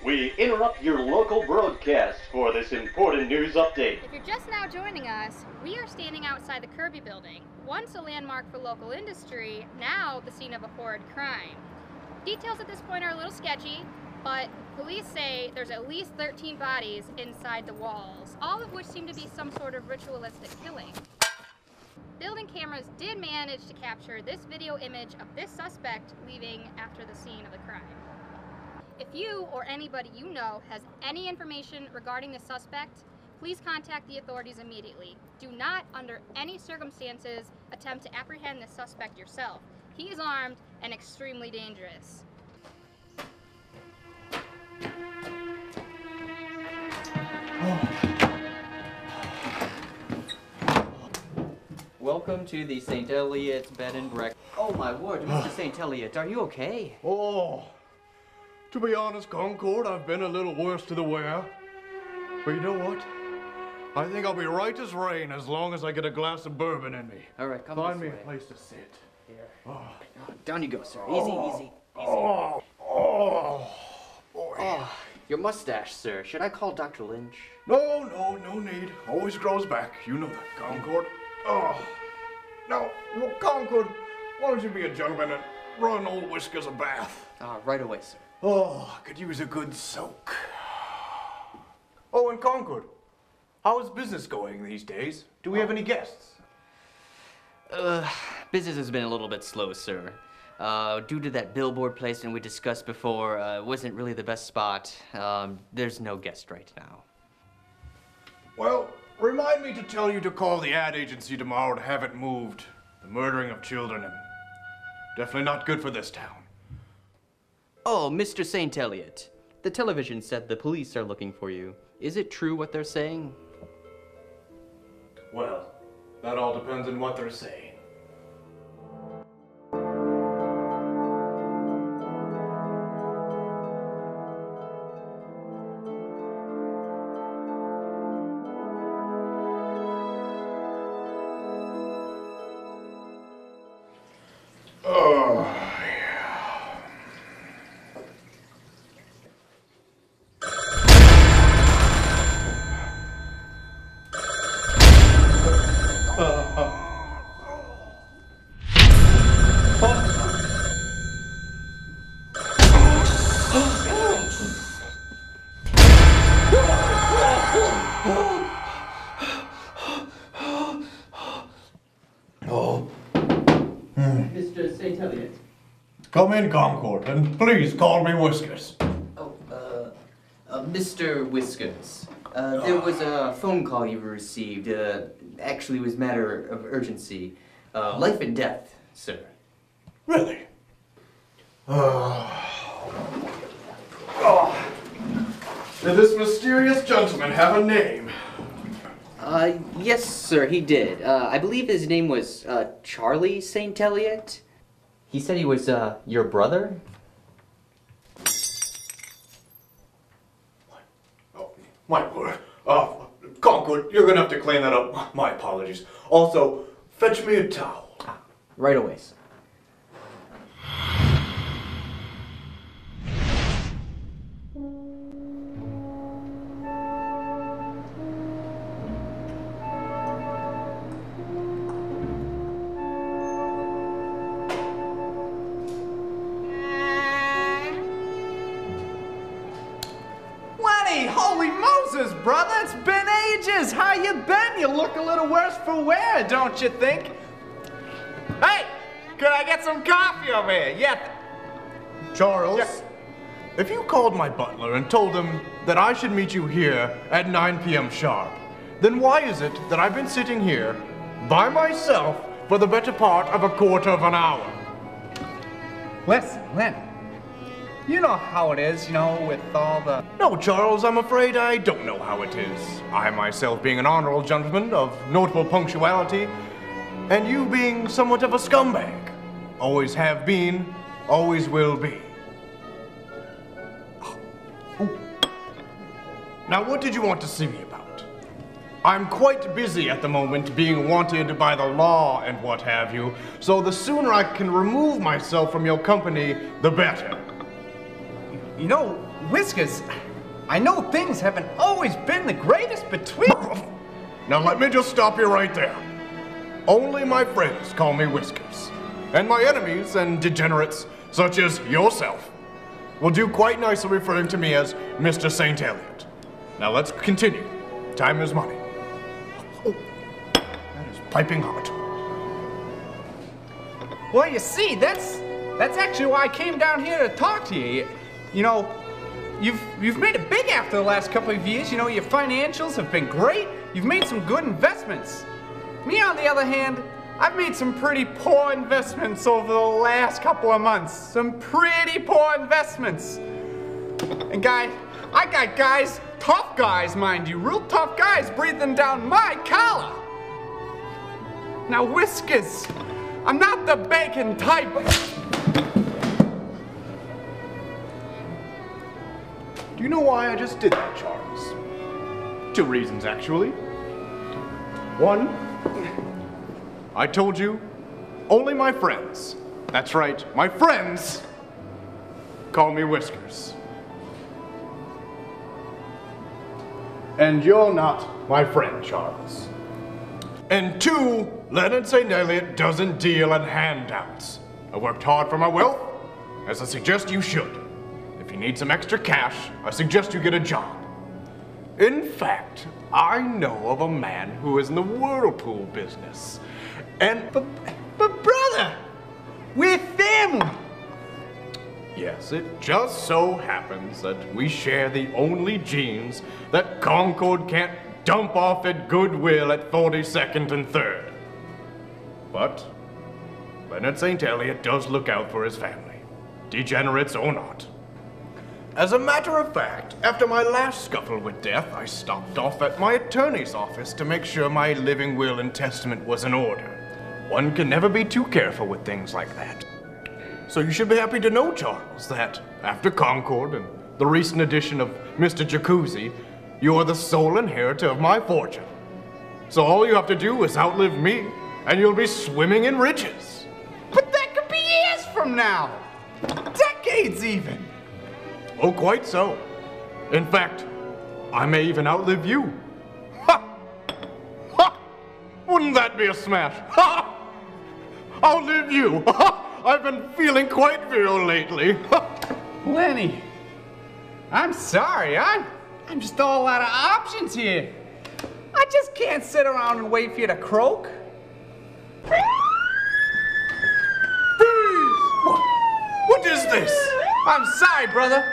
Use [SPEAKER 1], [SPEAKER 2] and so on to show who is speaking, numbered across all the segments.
[SPEAKER 1] we interrupt your local broadcast for this important news update.
[SPEAKER 2] If you're just now joining us, we are standing outside the Kirby building, once a landmark for local industry, now the scene of a horrid crime. Details at this point are a little sketchy, but police say there's at least 13 bodies inside the walls, all of which seem to be some sort of ritualistic killing. Building cameras did manage to capture this video image of this suspect leaving after the scene of the crime. If you or anybody you know has any information regarding the suspect, please contact the authorities immediately. Do not, under any circumstances, attempt to apprehend the suspect yourself. He is armed and extremely dangerous.
[SPEAKER 3] Welcome to the St. Eliot's Bed and Breakfast. Oh my word, Mr. St. Eliot, are you okay?
[SPEAKER 4] Oh, to be honest, Concord, I've been a little worse to the wear. But you know what? I think I'll be right as rain as long as I get a glass of bourbon in me.
[SPEAKER 3] All right, come
[SPEAKER 4] Find
[SPEAKER 3] this
[SPEAKER 4] me
[SPEAKER 3] way.
[SPEAKER 4] a place to sit.
[SPEAKER 3] Here.
[SPEAKER 4] Oh.
[SPEAKER 3] Down you go, sir. Easy, easy.
[SPEAKER 4] Oh, boy.
[SPEAKER 3] Oh, your mustache, sir. Should I call Dr. Lynch?
[SPEAKER 4] No need. Always grows back. You know that, Concord. Oh, no, well, Concord, why don't you be a gentleman and run old Whiskers a bath?
[SPEAKER 3] Right away, sir.
[SPEAKER 4] Oh, I could use a good soak. Oh, and Concord, how is business going these days? Do we have any guests?
[SPEAKER 3] Business has been a little bit slow, sir. Due to that billboard placement we discussed before, wasn't really the best spot. There's no guest right now.
[SPEAKER 4] Well, remind me to tell you to call the ad agency tomorrow to have it moved. The murdering of children, and definitely not good for this town.
[SPEAKER 3] Oh, Mr. St. Eliot. The television said the police are looking for you. Is it true what they're saying?
[SPEAKER 4] Well, that all depends on what they're saying. Oh, yeah.
[SPEAKER 3] Mr. St. Eliot.
[SPEAKER 4] Come in, Concord, and please call me Whiskers.
[SPEAKER 3] Oh, Mr. Whiskers. There was a phone call you received. Actually, it was a matter of urgency. Life and death, sir.
[SPEAKER 4] Really? Did this mysterious gentleman have a name?
[SPEAKER 3] Yes, sir, he did. I believe his name was, Charlie St. Eliot. He said he was, your brother?
[SPEAKER 4] What? Oh, my word. Concord, you're gonna have to clean that up. My apologies. Also, fetch me a towel.
[SPEAKER 3] Right away, sir.
[SPEAKER 5] Holy Moses, brother, it's been ages. How you been? You look a little worse for wear, don't you think? Hey, could I get some coffee over here? Yeah.
[SPEAKER 4] Charles,
[SPEAKER 5] Yeah.
[SPEAKER 4] if you called my butler and told him that I should meet you here at 9 p.m. sharp, then why is it that I've been sitting here by myself for the better part of a quarter of an hour?
[SPEAKER 5] Listen, Lynn. You know how it is, you know, with all the...
[SPEAKER 4] No, Charles, I'm afraid I don't know how it is. I myself being an honorable gentleman of notable punctuality, and you being somewhat of a scumbag. Always have been, always will be. Ooh. Now, what did you want to see me about? I'm quite busy at the moment being wanted by the law and what have you, so the sooner I can remove myself from your company, the better.
[SPEAKER 5] You know, Whiskers, I know things haven't always been the greatest between...
[SPEAKER 4] Now let me just stop you right there. Only my friends call me Whiskers. And my enemies and degenerates, such as yourself, will do quite nicely referring to me as Mr. St. Elliot. Now let's continue. Time is money. Oh, that is piping hot.
[SPEAKER 5] Well, you see, that's actually why I came down here to talk to you. You know, you've made it big after the last couple of years. You know, your financials have been great. You've made some good investments. Me, on the other hand, I've made some pretty poor investments over the last couple of months. Some pretty poor investments. And guys, I got guys, tough guys, mind you, real tough guys breathing down my collar. Now, Whiskers, I'm not the bacon type.
[SPEAKER 4] Do you know why I just did that, Charles? 2 reasons, actually. 1, I told you, only my friends, that's right, my friends, call me Whiskers. And you're not my friend, Charles. And 2, Leonard St. Elliot doesn't deal in handouts. I worked hard for my wealth, as I suggest you should. If you need some extra cash, I suggest you get a job. In fact, I know of a man who is in the whirlpool business. And...
[SPEAKER 5] But brother, we're family.
[SPEAKER 4] Yes, it just so happens that we share the only genes that Concord can't dump off at goodwill at 42nd and 3rd. But Leonard St. Elliot does look out for his family, degenerates or not. As a matter of fact, after my last scuffle with death, I stopped off at my attorney's office to make sure my living will and testament was in order. One can never be too careful with things like that. So you should be happy to know, Charles, that after Concord and the recent addition of Mr. Jacuzzi, you are the sole inheritor of my fortune. So all you have to do is outlive me, and you'll be swimming in riches.
[SPEAKER 5] But that could be years from now. Decades even.
[SPEAKER 4] Oh, quite so. In fact, I may even outlive you. Ha! Ha! Wouldn't that be a smash? Ha! Outlive you. Ha! I've been feeling quite virile lately.
[SPEAKER 5] Lenny, I'm sorry. I'm just all out of options here. I just can't sit around and wait for you to croak.
[SPEAKER 4] Freeze! What is this?
[SPEAKER 5] I'm sorry, brother.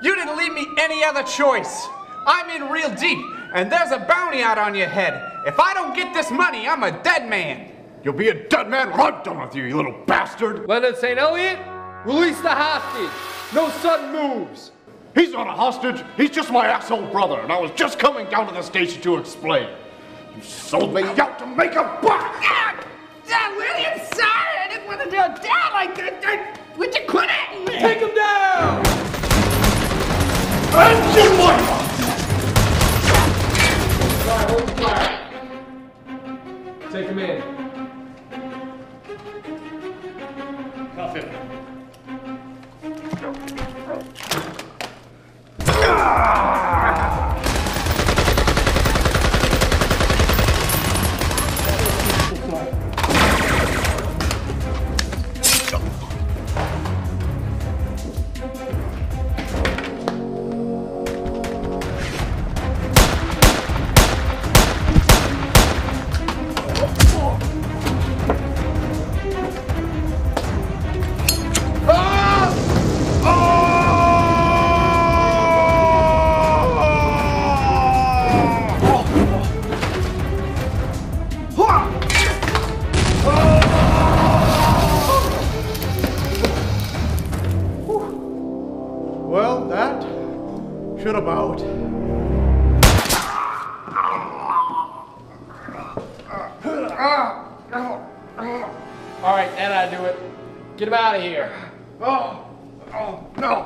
[SPEAKER 5] You didn't leave me any other choice. I'm in real deep, and there's a bounty out on your head. If I don't get this money, I'm a dead man.
[SPEAKER 4] You'll be a dead man when I'm done with you, you little bastard!
[SPEAKER 6] Leonard St. Elliot, release the hostage. No sudden moves.
[SPEAKER 4] He's not a hostage, he's just my asshole brother, and I was just coming down to the station to explain. You sold me out to make a buck!
[SPEAKER 5] Lenny, I'm sorry. I didn't want to do it down like that. Would you quit it?
[SPEAKER 6] Take him down!
[SPEAKER 4] And your wife!
[SPEAKER 6] Hold fire. Take him in.
[SPEAKER 1] Cuff him.
[SPEAKER 4] Well, that should about.
[SPEAKER 6] All right, and I do it. Get him out of here.
[SPEAKER 4] No, no!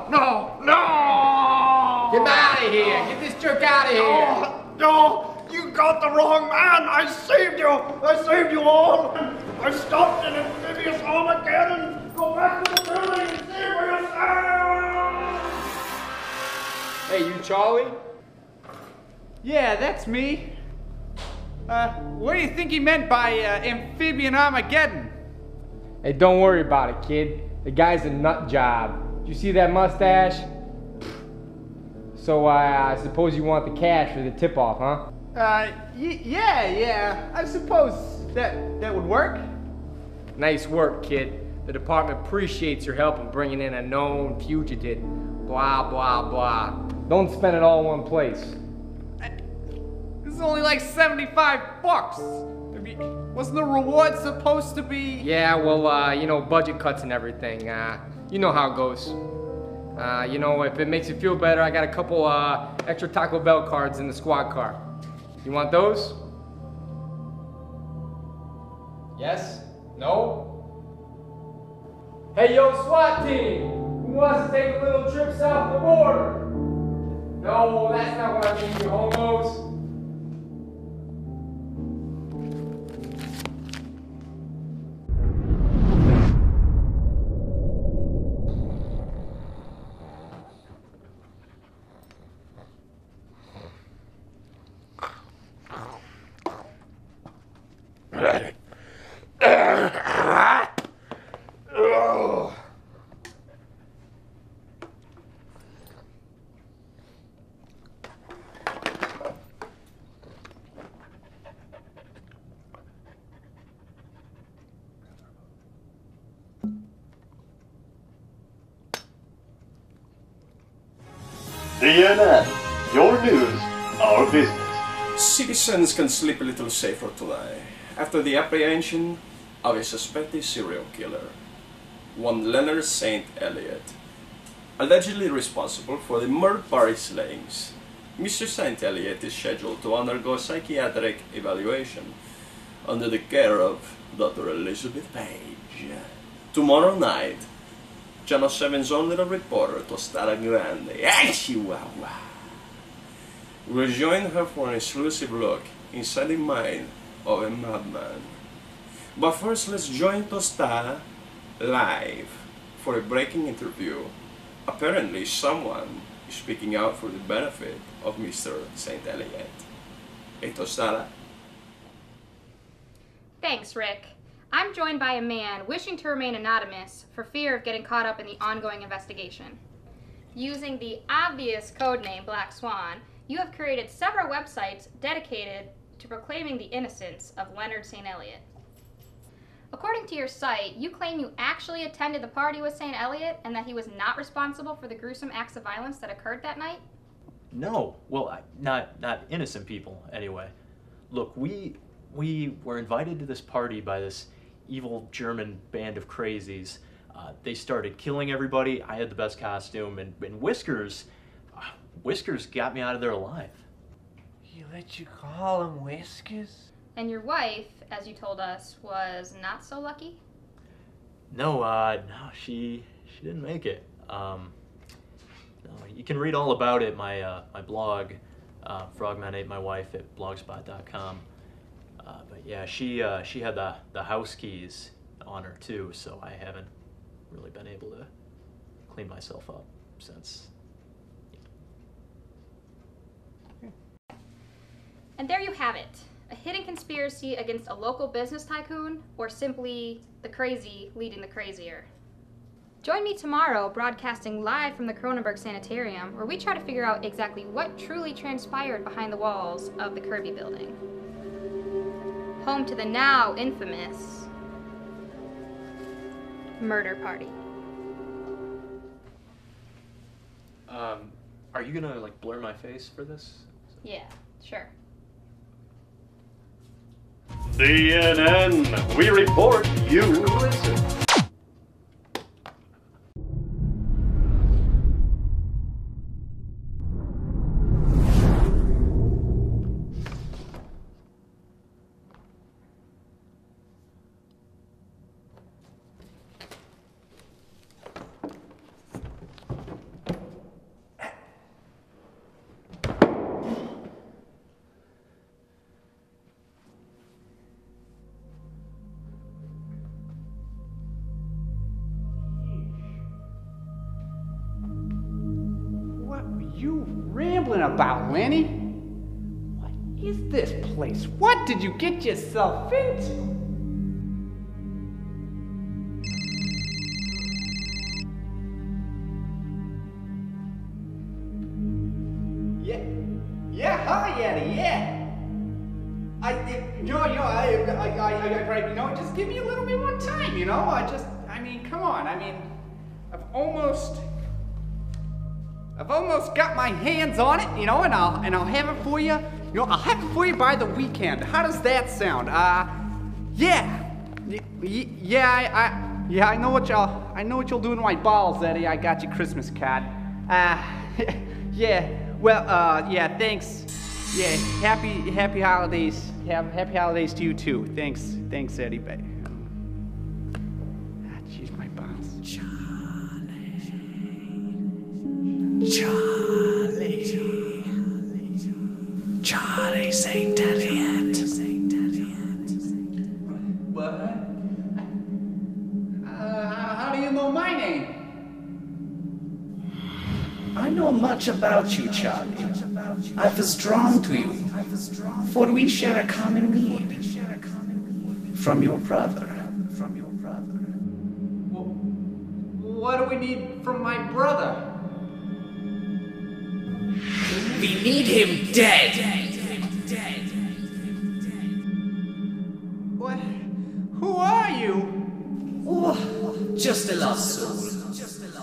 [SPEAKER 6] Get him out of here. Get this jerk out of here.
[SPEAKER 4] No! You got the wrong man! I saved you! I saved you all! I stopped an Imperius Armageddon! Go back to the building and see for yourself!
[SPEAKER 6] Hey, you Charlie?
[SPEAKER 5] Yeah, that's me. What do you think he meant by amphibian Armageddon?
[SPEAKER 6] Hey, don't worry about it, kid. The guy's a nut job. Did you see that mustache? So I suppose you want the cash for the tip-off, huh?
[SPEAKER 5] Yeah. I suppose that would work.
[SPEAKER 6] Nice work, kid. The department appreciates your help in bringing in a known fugitive. Blah, blah, blah. Don't spend it all in one place.
[SPEAKER 5] This is only like 75 bucks. I mean, wasn't the reward supposed to be?
[SPEAKER 6] Yeah, well, you know, budget cuts and everything. You know how it goes. You know, if it makes you feel better, I got a couple extra Taco Bell cards in the squad car. You want those? Yes? No? Hey, yo, SWAT team! Who wants to take a little trip south of the border? No, that's not what I mean, you homos.
[SPEAKER 1] CNN, your news, our business.
[SPEAKER 7] Citizens can sleep a little safer tonight after the apprehension of a suspected serial killer, one Leonard St. Eliot, allegedly responsible for the murder party slayings. Mr. St. Eliot is scheduled to undergo psychiatric evaluation under the care of Dr. Elizabeth Page. Tomorrow night, Channel 7's own little reporter, Tostada Grande, Chihuahua, will join her for an exclusive look inside the mind of a madman. But first, let's join Tostada live for a breaking interview. Apparently, someone is speaking out for the benefit of Mr. St. Eliot. Hey, Tostada.
[SPEAKER 2] Thanks, Rick. I'm joined by a man wishing to remain anonymous for fear of getting caught up in the ongoing investigation. Using the obvious codename Black Swan, you have created several websites dedicated to proclaiming the innocence of Leonard St. Eliot. According to your site, you claim you actually attended the party with St. Eliot and that he was not responsible for the gruesome acts of violence that occurred that night?
[SPEAKER 8] No, well, not innocent people, anyway. Look, we were invited to this party by this evil German band of crazies. They started killing everybody. I had the best costume, and Whiskers got me out of there alive.
[SPEAKER 9] You let you call him Whiskers?
[SPEAKER 2] And your wife, as you told us, was not so lucky?
[SPEAKER 8] No, she didn't make it. No, you can read all about it. My blog, Frogman Ate My Wife at blogspot.com. But yeah, she had the house keys on her too, so I haven't really been able to clean myself up since.
[SPEAKER 2] And there you have it. A hidden conspiracy against a local business tycoon, or simply the crazy leading the crazier. Join me tomorrow, broadcasting live from the Cronenberg Sanitarium, where we try to figure out exactly what truly transpired behind the walls of the Kirby building. Home to the now infamous murder party.
[SPEAKER 8] Are you gonna like blur my face for this?
[SPEAKER 2] Yeah, sure.
[SPEAKER 1] CNN, we report, you listen.
[SPEAKER 5] you rambling about, Lenny? What is this place? What did you get yourself into? Hi, Eddie, yeah. Just give me a little bit more time, come on, I've almost got my hands on it, and I'll have it for you. I'll have it for you by the weekend. How does that sound? Yeah, I know what you'll do to my balls, Eddie. I got you Christmas card. Yeah. Well, thanks. Yeah, happy holidays. Happy holidays to you too. Thanks, Eddie. Jeez, my balls.
[SPEAKER 9] Charlie St. Eliot.
[SPEAKER 5] What? How do you know my name?
[SPEAKER 9] I know much about you, Charlie. I was drawn to you, for we share a common need. From your brother.
[SPEAKER 5] What do we need from my brother?
[SPEAKER 9] We need him dead.
[SPEAKER 5] What? Who are you?
[SPEAKER 9] Oh, just a lost soul.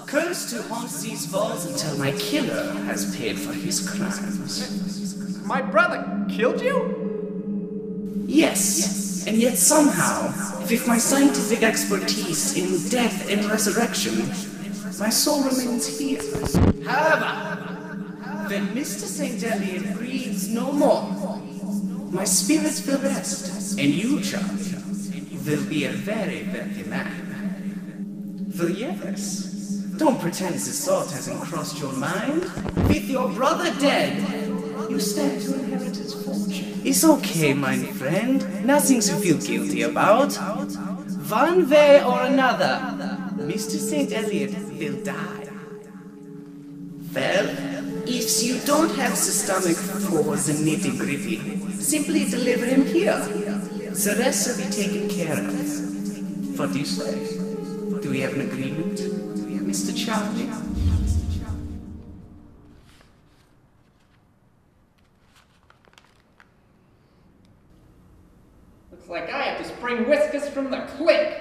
[SPEAKER 9] Cursed to haunt these walls until my killer has paid for his crimes.
[SPEAKER 5] My brother killed you?
[SPEAKER 9] Yes, and yet somehow, with my scientific expertise in death and resurrection, my soul remains here. However, when Mr. St. Eliot breathes no more, my spirit will rest, and you, Charlie, will be a very wealthy man. For yes, don't pretend this thought hasn't crossed your mind. With your brother dead, you stand to inherit his fortune. It's okay, my friend. Nothing to feel guilty about. One way or another, Mr. St. Eliot will die. Well, if you don't have the stomach for the nitty-gritty, simply deliver him here. The rest will be taken care of. What do you say? Do we have an agreement, Mr. Charlie?
[SPEAKER 5] Looks like I have to spring Whiskus from the clink.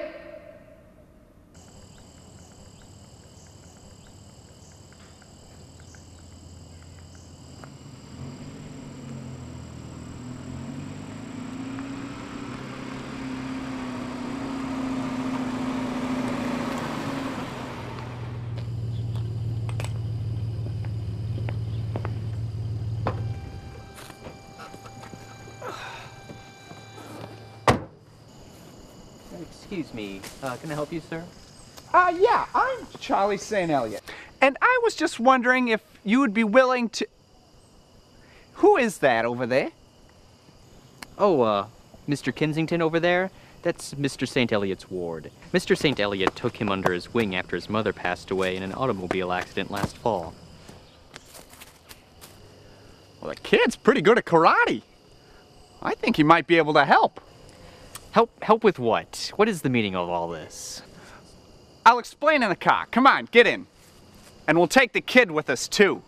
[SPEAKER 3] Excuse me, can I help you, sir?
[SPEAKER 5] Yeah, I'm Charlie St. Eliot. And I was just wondering if you would be willing to... Who is that over there?
[SPEAKER 3] Oh, Mr. Kensington over there? That's Mr. St. Eliot's ward. Mr. St. Eliot took him under his wing after his mother passed away in an automobile accident last fall.
[SPEAKER 5] Well, the kid's pretty good at karate. I think he might be able to help.
[SPEAKER 3] Help with what? What is the meaning of all this?
[SPEAKER 5] I'll explain in the car. Come on, get in. And we'll take the kid with us, too.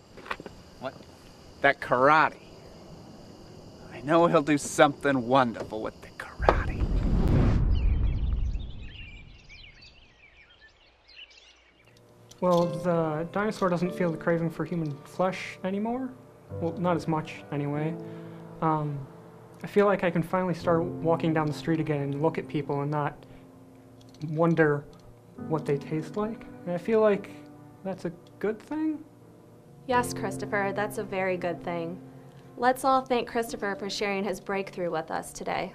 [SPEAKER 3] What?
[SPEAKER 5] That karate. I know he'll do something wonderful with the karate.
[SPEAKER 10] Well, the dinosaur doesn't feel the craving for human flesh anymore. Well, not as much, anyway. I feel like I can finally start walking down the street again and look at people and not wonder what they taste like. And I feel like that's a good thing.
[SPEAKER 11] Yes, Christopher, that's a very good thing. Let's all thank Christopher for sharing his breakthrough with us today.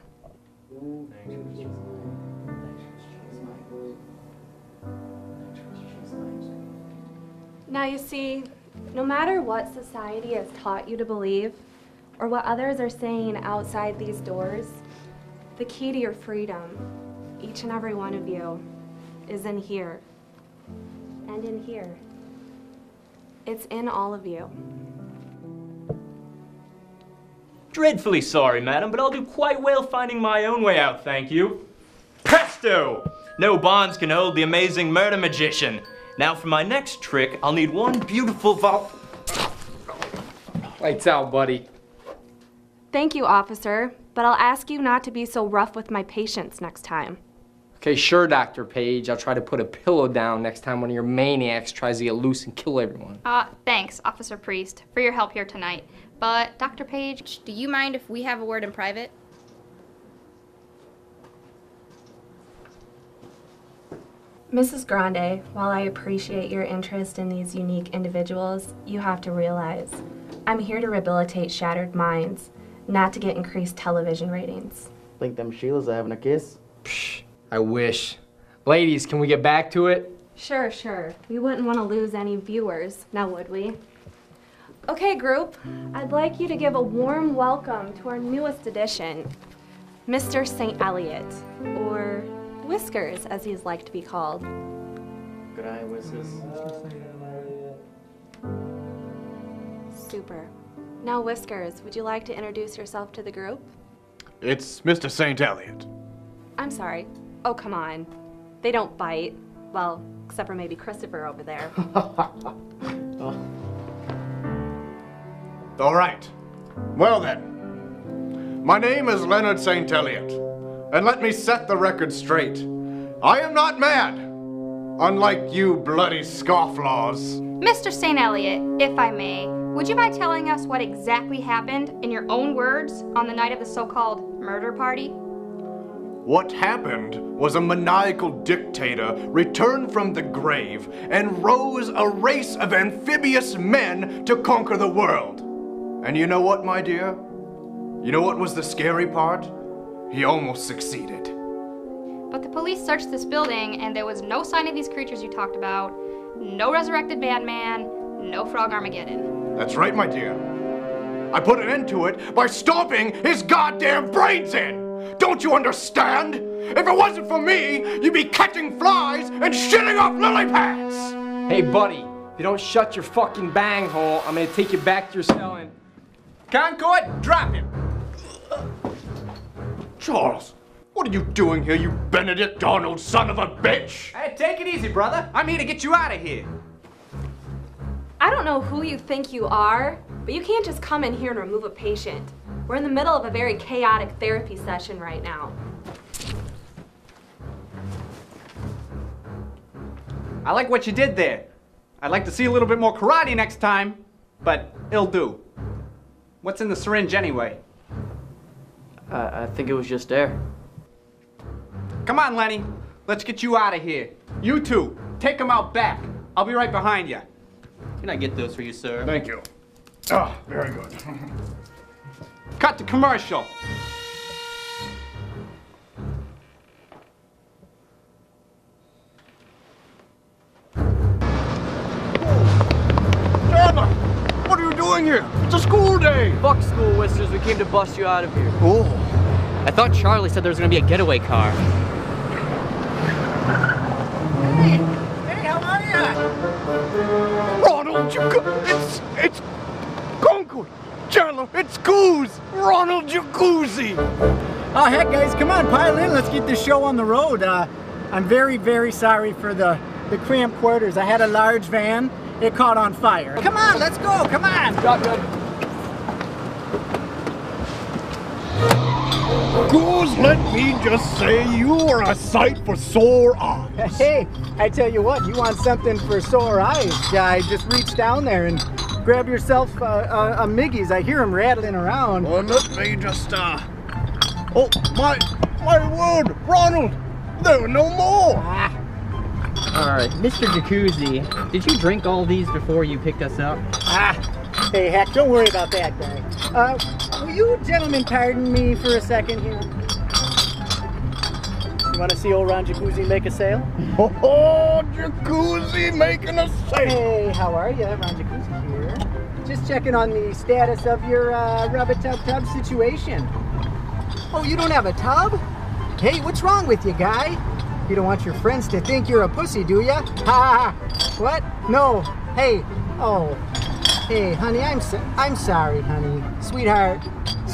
[SPEAKER 11] Now you see, no matter what society has taught you to believe, or what others are saying outside these doors, the key to your freedom, each and every one of you, is in here. And in here. It's in all of you.
[SPEAKER 8] Dreadfully sorry, madam, but I'll do quite well finding my own way out, thank you. Presto! No bonds can hold the amazing murder magician. Now for my next trick, I'll need one beautiful
[SPEAKER 6] Lights out, buddy.
[SPEAKER 11] Thank you, officer, but I'll ask you not to be so rough with my patients next time.
[SPEAKER 6] Okay, sure, Dr. Page. I'll try to put a pillow down next time one of your maniacs tries to get loose and kill everyone.
[SPEAKER 2] Thanks, Officer Priest, for your help here tonight. But, Dr. Page, do you mind if we have a word in private?
[SPEAKER 11] Mrs. Grande, while I appreciate your interest in these unique individuals, you have to realize I'm here to rehabilitate shattered minds, not to get increased television ratings.
[SPEAKER 12] Think them Sheilas are having a kiss?
[SPEAKER 6] Psh, I wish. Ladies, can we get back to it?
[SPEAKER 11] Sure, sure. We wouldn't want to lose any viewers, now would we? Okay, group, I'd like you to give a warm welcome to our newest addition, Mr. St. Elliot, or Whiskers, as he's like to be called.
[SPEAKER 12] Good eye, Whiskers.
[SPEAKER 11] Super. Now, Whiskers, would you like to introduce yourself to the group?
[SPEAKER 4] It's Mr. St. Elliot.
[SPEAKER 11] I'm sorry. Oh, come on. They don't bite. Well, except for maybe Christopher over there.
[SPEAKER 4] All right. Well then, my name is Leonard St. Elliot, and let me set the record straight. I am not mad, unlike you bloody scofflaws.
[SPEAKER 2] Mr. St. Elliot, if I may, would you mind telling us what exactly happened, in your own words, on the night of the so-called murder party?
[SPEAKER 4] What happened was a maniacal dictator returned from the grave and rose a race of amphibious men to conquer the world. And you know what, my dear? You know what was the scary part? He almost succeeded.
[SPEAKER 2] But the police searched this building and there was no sign of these creatures you talked about, no resurrected madman, no frog Armageddon.
[SPEAKER 4] That's right, my dear. I put an end to it by stomping his goddamn brains in! Don't you understand? If it wasn't for me, you'd be catching flies and shitting off lily pads!
[SPEAKER 6] Hey, buddy, if you don't shut your fucking bang hole, I'm gonna take you back to your cell and... Concord, drop him!
[SPEAKER 4] Charles, what are you doing here, you Benedict Arnold son of a bitch?
[SPEAKER 5] Hey, take it easy, brother. I'm here to get you out of here.
[SPEAKER 11] I don't know who you think you are, but you can't just come in here and remove a patient. We're in the middle of a very chaotic therapy session right now.
[SPEAKER 5] I like what you did there. I'd like to see a little bit more karate next time, but it'll do. What's in the syringe anyway?
[SPEAKER 12] I think it was just air.
[SPEAKER 5] Come on, Lenny. Let's get you out of here. You two, take him out back. I'll be right behind you.
[SPEAKER 8] Can I get those for you, sir?
[SPEAKER 4] Thank you. Ah, very good.
[SPEAKER 5] Cut the commercial.
[SPEAKER 4] Chandler, what are you doing here? It's a school day.
[SPEAKER 12] Fuck school, Whiskers. We came to bust you out of here.
[SPEAKER 4] Oh.
[SPEAKER 12] I thought Charlie said there was gonna be a getaway car.
[SPEAKER 13] Hey, how are ya?
[SPEAKER 4] Ronald, it's Concord. Chandler, it's Goose. Ronald Jacuzzi.
[SPEAKER 13] Oh, heck, guys, come on, pile in. Let's get this show on the road. I'm very, very sorry for the cramped quarters. I had a large van. It caught on fire. Come on, let's go. Come on.
[SPEAKER 5] Shotgun.
[SPEAKER 4] Goose, let me just say you are a sight for sore eyes.
[SPEAKER 13] Hey, I tell you what, you want something for sore eyes, guy, just reach down there and grab yourself a Miggy's. I hear him rattling around.
[SPEAKER 4] Well, let me just, oh, my word, Ronald, there are no more.
[SPEAKER 12] Alright, Mr. Jacuzzi, did you drink all these before you picked us up?
[SPEAKER 13] Hey, heck, don't worry about that guy. Will you gentlemen pardon me for a second here? You want to see old Ron Jacuzzi make a sale?
[SPEAKER 4] Oh, Jacuzzi making a sale.
[SPEAKER 13] Hey, how are you? Ron Jacuzzi here. Just checking on the status of your rub-a-tub-tub situation. Oh, you don't have a tub? Hey, what's wrong with you, guy? You don't want your friends to think you're a pussy, do ya? Ha! What? No. Hey. Oh. Hey, honey, I'm sorry, honey. Sweetheart,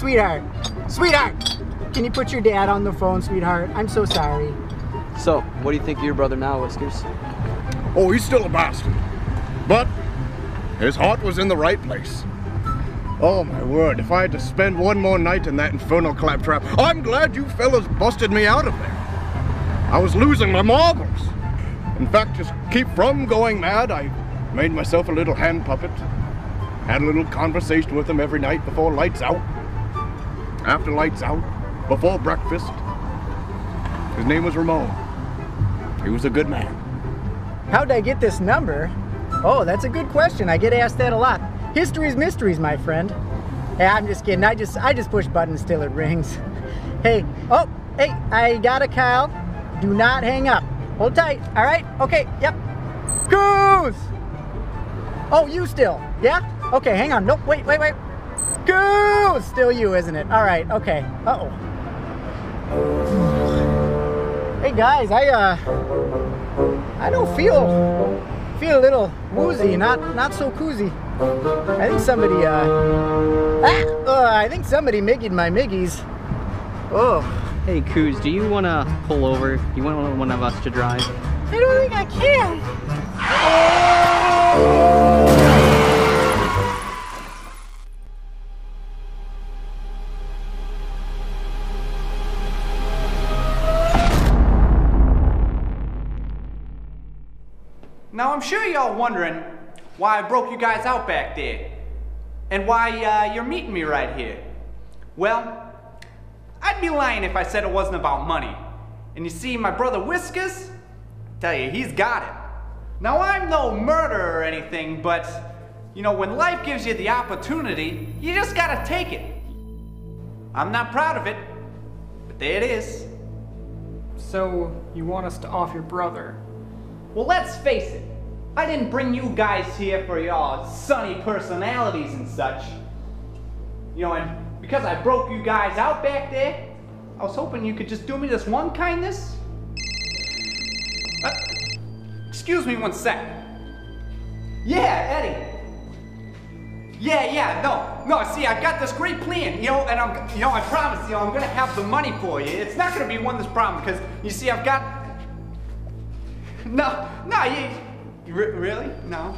[SPEAKER 13] Sweetheart. Sweetheart! Can you put your dad on the phone, sweetheart? I'm so sorry.
[SPEAKER 14] So, what do you think of your brother now, Whiskers?
[SPEAKER 4] Oh, he's still a bastard. But his heart was in the right place. Oh my word, if I had to spend one more night in that infernal claptrap, I'm glad you fellas busted me out of there. I was losing my marbles. In fact, just keep from going mad, I made myself a little hand puppet. Had a little conversation with him every night before lights out. After lights out. Before breakfast. His name was Ramon. He was a good man.
[SPEAKER 13] How'd I get this number? Oh, that's a good question. I get asked that a lot. History's mysteries, my friend. Hey, I'm just kidding. I just push buttons till it rings. Hey, I got a Kyle. Do not hang up. Hold tight. All right? Okay, yep. Goose! Oh, you still? Yeah? Okay, hang on. Nope, wait. Goose! Still you, isn't it? All right, okay. Uh-oh. Hey guys, I don't feel a little woozy, not so koozy. I think somebody miggied my miggies. Oh.
[SPEAKER 12] Hey Coos, do you want to pull over? Do you want one of us to drive?
[SPEAKER 13] I don't think I can.
[SPEAKER 5] Now I'm sure y'all wondering why I broke you guys out back there and why you're meeting me right here. Well, I'd be lying if I said it wasn't about money. And you see, my brother Whiskers, I tell you, he's got it. Now I'm no murderer or anything, but you know, when life gives you the opportunity, you just gotta take it. I'm not proud of it, but there it is.
[SPEAKER 10] So, you want us to off your brother?
[SPEAKER 5] Well, let's face it. I didn't bring you guys here for your sunny personalities and such. You know, and because I broke you guys out back there, I was hoping you could just do me this one kindness. Excuse me one sec. Yeah, Eddie. Yeah, no, see, I've got this great plan, you know, and I promise you, I'm gonna have the money for you. It's not gonna be one this problem, because, you see, I've got... No, really? No,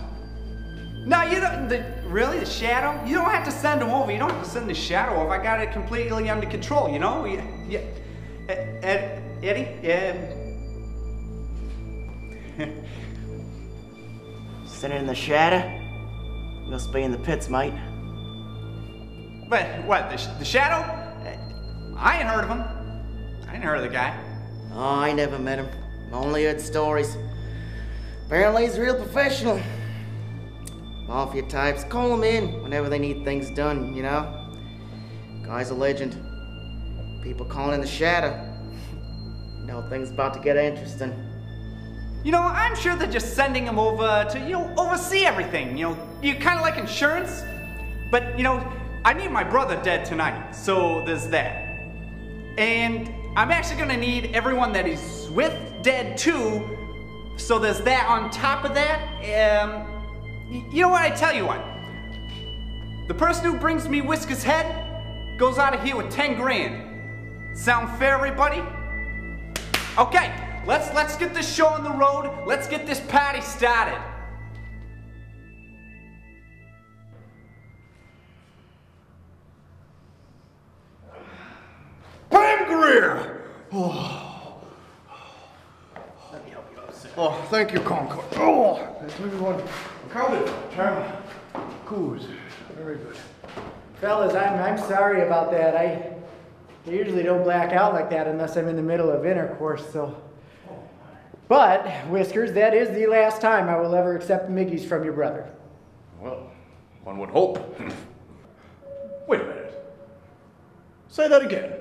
[SPEAKER 5] you don't, really, the Shadow? You don't have to send him over, you don't have to send the Shadow over. I got it completely under control, you know? Yeah. Eddie?
[SPEAKER 15] Sending in the Shadow? Must be in the pits, mate.
[SPEAKER 5] But, what, the Shadow? I ain't heard of him. I ain't heard of the guy.
[SPEAKER 15] Oh, I never met him. Only heard stories. Apparently he's real professional. Mafia types, call him in whenever they need things done, you know? Guy's a legend. People calling in the Shadow. You know, things about to get interesting.
[SPEAKER 5] You know, I'm sure they're just sending him over to, you know, oversee everything. You know, you kind of like insurance. But, you know, I need my brother dead tonight, so there's that. And I'm actually gonna need everyone that he's with dead too, so there's that on top of that. You know what, I tell you what. The person who brings me Whiskers' head goes out of here with 10 grand. Sound fair, everybody? Okay, let's get this show on the road. Let's get this party started.
[SPEAKER 4] Pam Greer! Oh, thank you, Concord. Oh, there's everyone counted. Charlie. Coos. Very good.
[SPEAKER 13] Fellas, I'm sorry about that. I usually don't black out like that unless I'm in the middle of intercourse, so. But, Whiskers, that is the last time I will ever accept Miggies from your brother.
[SPEAKER 4] Well, one would hope. Wait a minute. Say that again.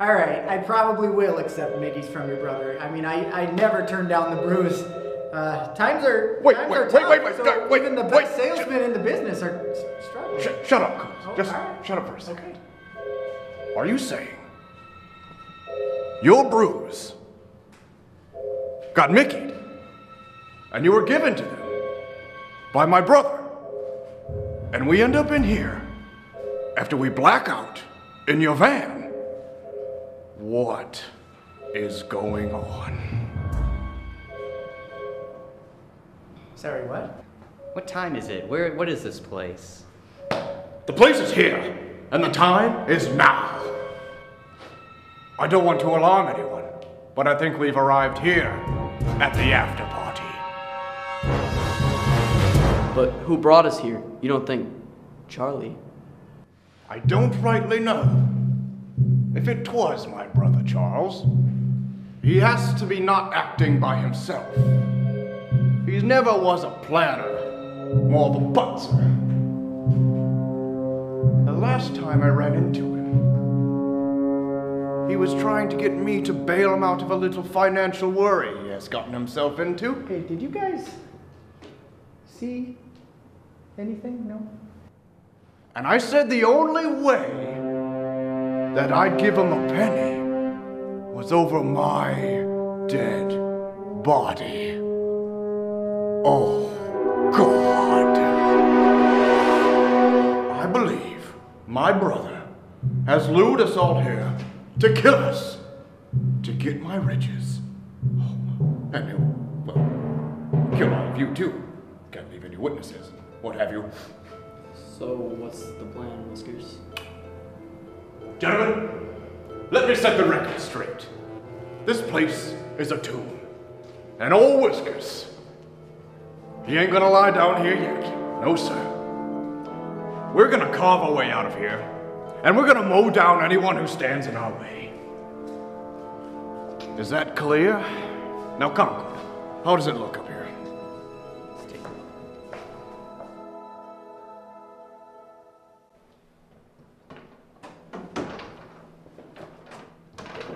[SPEAKER 13] All right, I probably will accept Miggies from your brother. I mean, I never turn down the bruise. Times are tough, so even the best salesmen in the business are struggling.
[SPEAKER 4] Shut up, Coos. Just shut up for a second. Are you saying your bruise got Mickeyed and you were given to them by my brother, and we end up in here after we black out In your van? What is going on?
[SPEAKER 12] Sorry, what? What time is it? What is this place?
[SPEAKER 4] The place is here, and the time is now. I don't want to alarm anyone, but I think we've arrived here at the after party.
[SPEAKER 14] But who brought us here? You don't think Charlie?
[SPEAKER 4] I don't rightly know. If it was my brother Charles, he has to be not acting by himself. He never was a planner, more of a butzer. The last time I ran into him, he was trying to get me to bail him out of a little financial worry he has gotten himself into.
[SPEAKER 13] Hey, did you guys see anything? No?
[SPEAKER 4] And I said the only way that I'd give him a penny was over my dead body. Oh, God. I believe my brother has lured us all here to kill us, to get my riches. Oh, and he'll, well, kill all of you too. Can't leave any witnesses, what have you.
[SPEAKER 14] So, what's the plan, Whiskers?
[SPEAKER 4] Gentlemen, let me set the record straight. This place is a tomb. And old Whiskers, he ain't gonna lie down here yet. No, sir. We're gonna carve our way out of here, and we're gonna mow down anyone who stands in our way. Is that clear? Now, Concord, how does it look up here?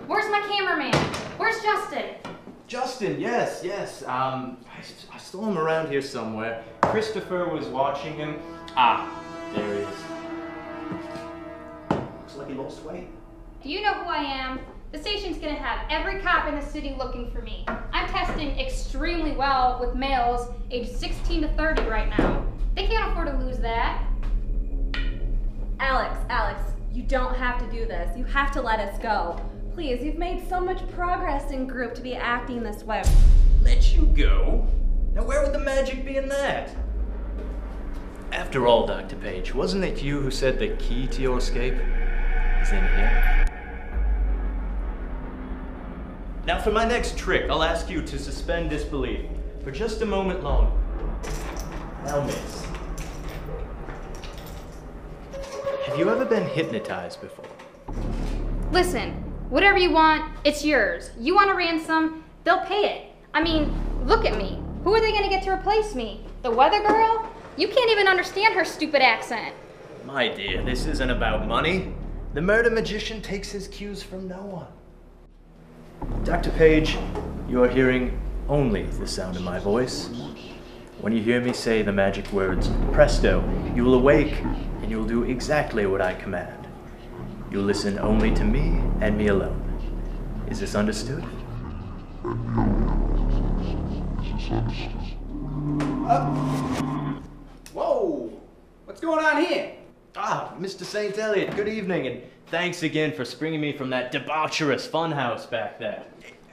[SPEAKER 2] Where's my cameraman? Where's Justin?
[SPEAKER 8] Justin, yes. I saw him around here somewhere. Christopher was watching him. Ah, there he is. Looks like he lost weight.
[SPEAKER 2] Do you know who I am? The station's gonna have every cop in the city looking for me. I'm testing extremely well with males aged 16 to 30 right now. They can't afford to lose that.
[SPEAKER 11] Alex, you don't have to do this. You have to let us go. Please, you've made so much progress in group to be acting this way.
[SPEAKER 8] Let you go? Now where would the magic be in that? After all, Dr. Page, wasn't it you who said the key to your escape is in here? Now for my next trick, I'll ask you to suspend disbelief for just a moment longer. Now, miss. Have you ever been hypnotized before?
[SPEAKER 2] Listen, whatever you want, it's yours. You want a ransom, they'll pay it. I mean, look at me. Who are they gonna get to replace me? The weather girl? You can't even understand her stupid accent.
[SPEAKER 8] My dear, this isn't about money. The murder magician takes his cues from no one. Dr. Page, you are hearing only the sound of my voice. When you hear me say the magic words, presto, you will awake and you will do exactly what I command. You will listen only to me and me alone. Is this understood?
[SPEAKER 5] Whoa! What's going on here?
[SPEAKER 8] Ah, Mr. St. Eliot, good evening, and thanks again for springing me from that debaucherous funhouse back there.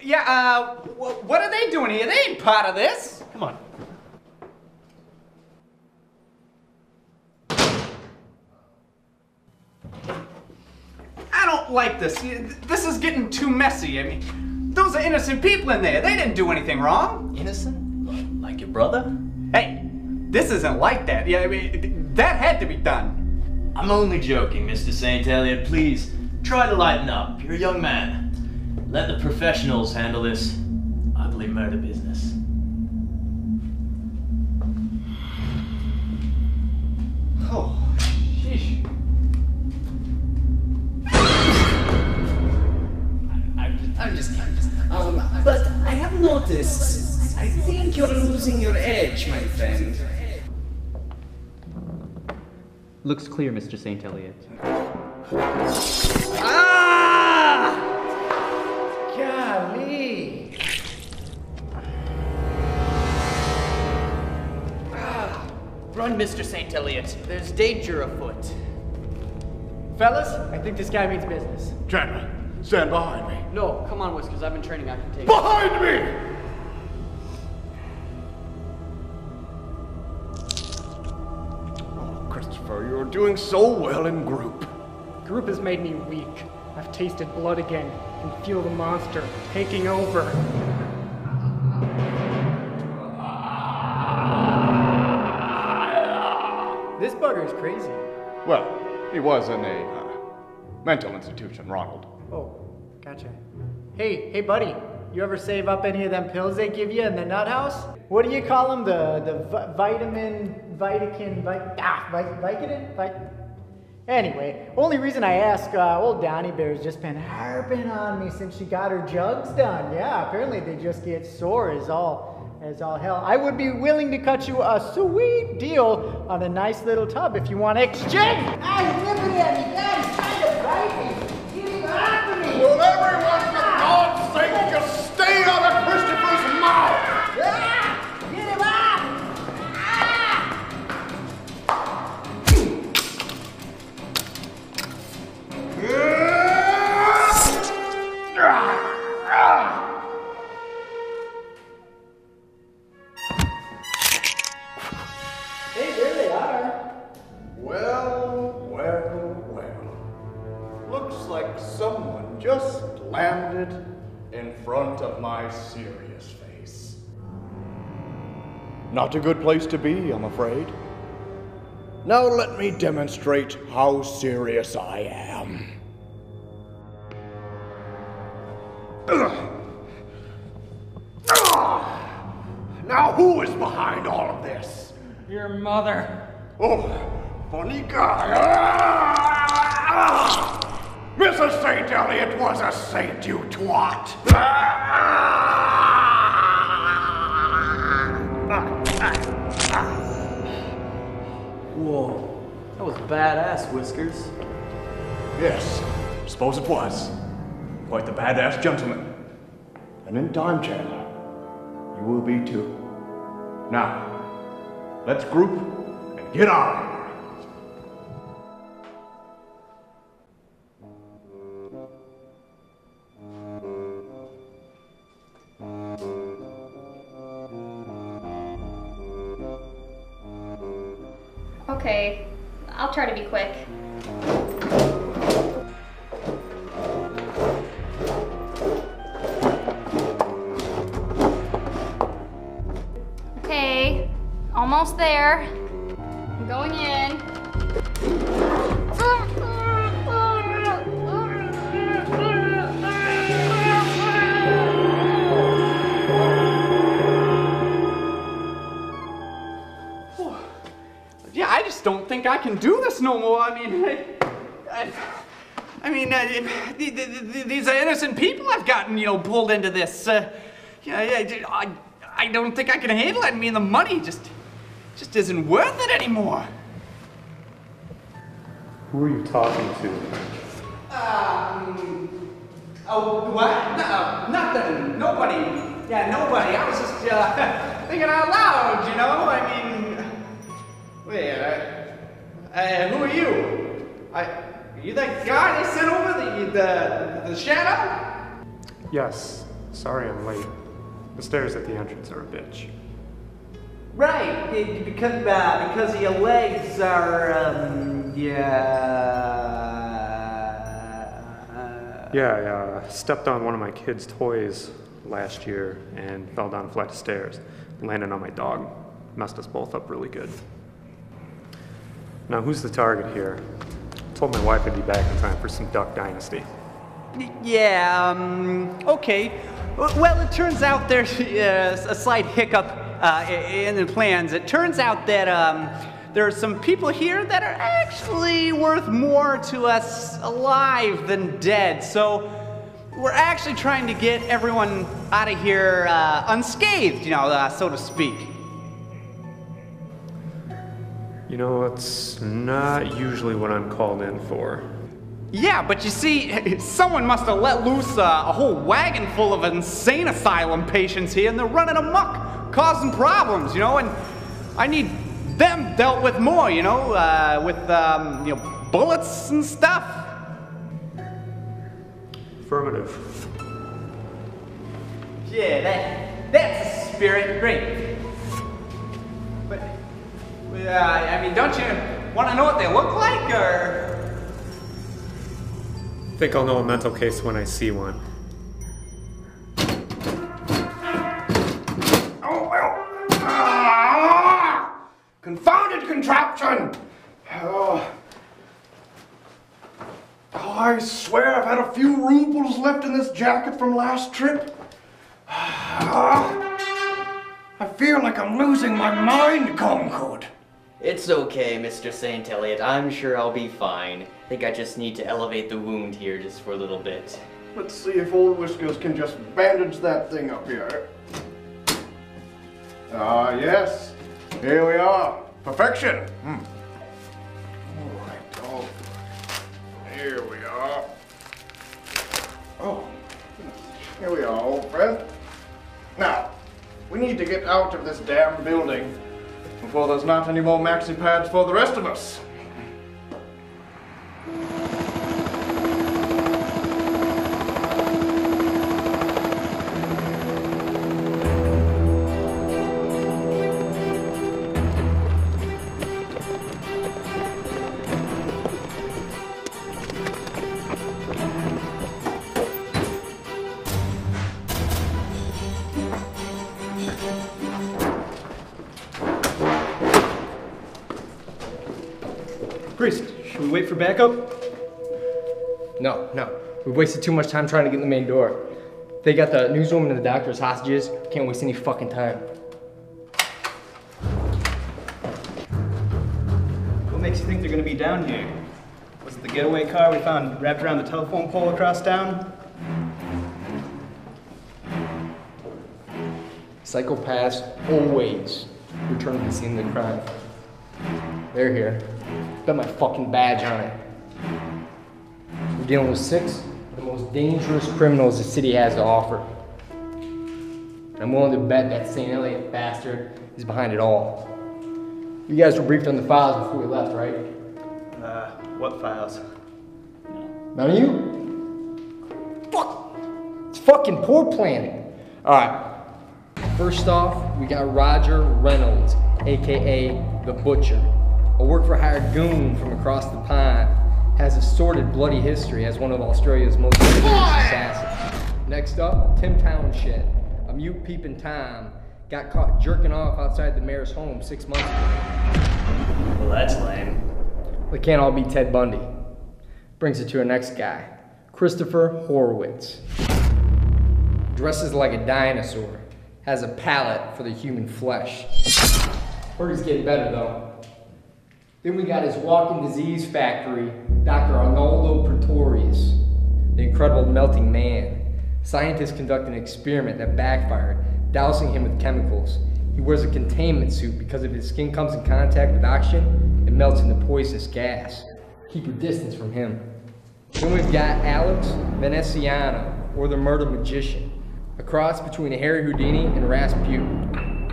[SPEAKER 5] Yeah, what are they doing here? They ain't part of this.
[SPEAKER 8] Come on.
[SPEAKER 5] I don't like this. This is getting too messy. I mean, those are innocent people in there. They didn't do anything wrong.
[SPEAKER 8] Innocent? Like your brother?
[SPEAKER 5] Hey, this isn't like that. Yeah, I mean, that had to be done.
[SPEAKER 8] I'm only joking, Mr. St. Eliot. Please, try to lighten up. You're a young man. Let the professionals handle this ugly murder business.
[SPEAKER 5] Oh, sheesh.
[SPEAKER 9] I'm just but I have noticed. I think you're losing your edge, my friend.
[SPEAKER 12] Looks clear, Mr. St. Eliot.
[SPEAKER 9] Ah! Golly!
[SPEAKER 3] Run, Mr. St. Eliot. There's danger afoot.
[SPEAKER 13] Fellas, I think this guy means business.
[SPEAKER 4] Chandler, stand behind me.
[SPEAKER 12] No, come on, Whiskers. I've been training. I can take it.
[SPEAKER 4] Behind me! Oh, Christopher, you're doing so well in group.
[SPEAKER 10] Group has made me weak. I've tasted blood again and feel the monster taking over.
[SPEAKER 13] This bugger is crazy.
[SPEAKER 4] Well, he was in a mental institution, Ronald.
[SPEAKER 13] Oh, gotcha. Hey, buddy. You ever save up any of them pills they give you in the nut house? What do you call them? Vicodin? Anyway, only reason I ask, old Donnie Bear's just been harping on me since she got her jugs done. Yeah, apparently they just get sore as all hell. I would be willing to cut you a sweet deal on a nice little tub if you want to exchange. I'm ripping at me, guys. Trying to bite me. Get him off of me.
[SPEAKER 4] Will everyone, for God's sake, just stay out of Christopher's mouth?
[SPEAKER 13] Ah! Get him off! Hey, there they are.
[SPEAKER 4] Well. Looks like someone just landed in front of my serious face. Not a good place to be, I'm afraid. Now let me demonstrate how serious I am. Now who is behind all of this?
[SPEAKER 10] Your mother.
[SPEAKER 4] Oh, funny guy. Mrs. St. Elliot was a saint, you twat.
[SPEAKER 14] Whoa, that was badass, Whiskers.
[SPEAKER 4] Yes, suppose it was. Quite the badass gentleman. And in time, Chandler, you will be too. Now, let's group and get out of here.
[SPEAKER 2] Okay, I'll try to be quick. Okay, almost there. I'm going in.
[SPEAKER 5] Yeah, I just don't think I can do this no more. These are innocent people I've gotten, pulled into this. I don't think I can handle it. The money just isn't worth it anymore.
[SPEAKER 10] Who are you talking to?
[SPEAKER 5] What? No, nothing. Nobody. Yeah, nobody. I was just thinking out loud, Wait, who are you? You that guy they sent over, the shadow?
[SPEAKER 10] Yes. Sorry I'm late. The stairs at the entrance are a bitch.
[SPEAKER 13] Right, because your legs are,
[SPEAKER 10] Yeah, I stepped on one of my kids' toys last year and fell down a flight of stairs. Landed on my dog. Messed us both up really good. Now, who's the target here? I told my wife I'd be back in time for some Duck Dynasty.
[SPEAKER 5] Okay. Well, it turns out there's a slight hiccup in the plans. It turns out that there are some people here that are actually worth more to us alive than dead. So we're actually trying to get everyone out of here unscathed, so to speak.
[SPEAKER 10] It's not usually what I'm called in for.
[SPEAKER 5] Yeah, but you see, someone must have let loose a whole wagon full of insane asylum patients here, and they're running amok, causing problems, and I need them dealt with more, with bullets and stuff?
[SPEAKER 14] Affirmative.
[SPEAKER 5] Yeah, that's a spirit. Great. But I mean, don't you want to know what they look like, or?
[SPEAKER 16] I think I'll know a mental case when I see one.
[SPEAKER 4] Oh, well. Confounded contraption! Oh, I swear I've had a few rubles left in this jacket from last trip. I feel like I'm losing my mind, Concord.
[SPEAKER 3] It's okay, Mr. St. Elliot. I'm sure I'll be fine. I think I just need to elevate the wound here just for a little bit.
[SPEAKER 4] Let's see if old Whiskers can just bandage that thing up here. Ah, yes. Here we are. Perfection. All right. Oh, here we are. Oh, here we are, old friend. Now, we need to get out of this damn building before there's not any more maxi pads for the rest of us.
[SPEAKER 6] Priest, should we wait for backup? No. We've wasted too much time trying to get in the main door. They got the newswoman and the doctor as hostages. Can't waste any fucking time. What makes you think they're gonna be down here? Was it the getaway car we found wrapped around the telephone pole across town? Psychopaths always return to the scene of the crime. They're here. Got my fucking badge on it. We're dealing with 6 of the most dangerous criminals the city has to offer. I'm willing to bet that St. Elliot bastard is behind it all. You guys were briefed on the files before we left, right? What files?
[SPEAKER 5] None of you? Fuck! It's fucking poor planning. Alright. First off, we got Roger Reynolds, aka The Butcher. A work-for-hire goon from across the pond, has a sordid bloody history as one of Australia's most dangerous assassins. Next up, Tim Townshend, a mute peeping Tom, got caught jerking off outside the mayor's home 6 months ago.
[SPEAKER 8] Well, that's lame.
[SPEAKER 5] They can't all be Ted Bundy. Brings it to our next guy, Christopher Horowitz. Dresses like a dinosaur, has a palate for the human flesh. Word is getting better though. Then we got his walking disease factory, Dr. Arnoldo Pretorius, the incredible melting man. Scientists conduct an experiment that backfired, dousing him with chemicals. He wears a containment suit because if his skin comes in contact with oxygen, it melts into poisonous gas. Keep your distance from him. Then we've got Alex Veneziano, or the murder magician, a cross between a Harry Houdini and Rasputin,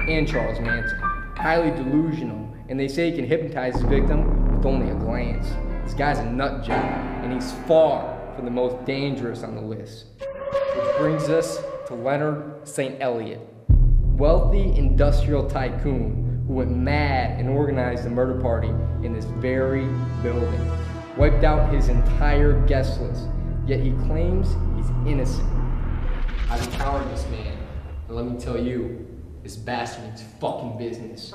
[SPEAKER 5] and Charles Manson. Highly delusional, and they say he can hypnotize his victim with only a glance. This guy's a nut job, and he's far from the most dangerous on the list. Which brings us to Leonard St. Elliot, wealthy industrial tycoon who went mad and organized a murder party in this very building. Wiped out his entire guest list, yet he claims he's innocent. I've encountered this man, and let me tell you, this bastard means fucking business.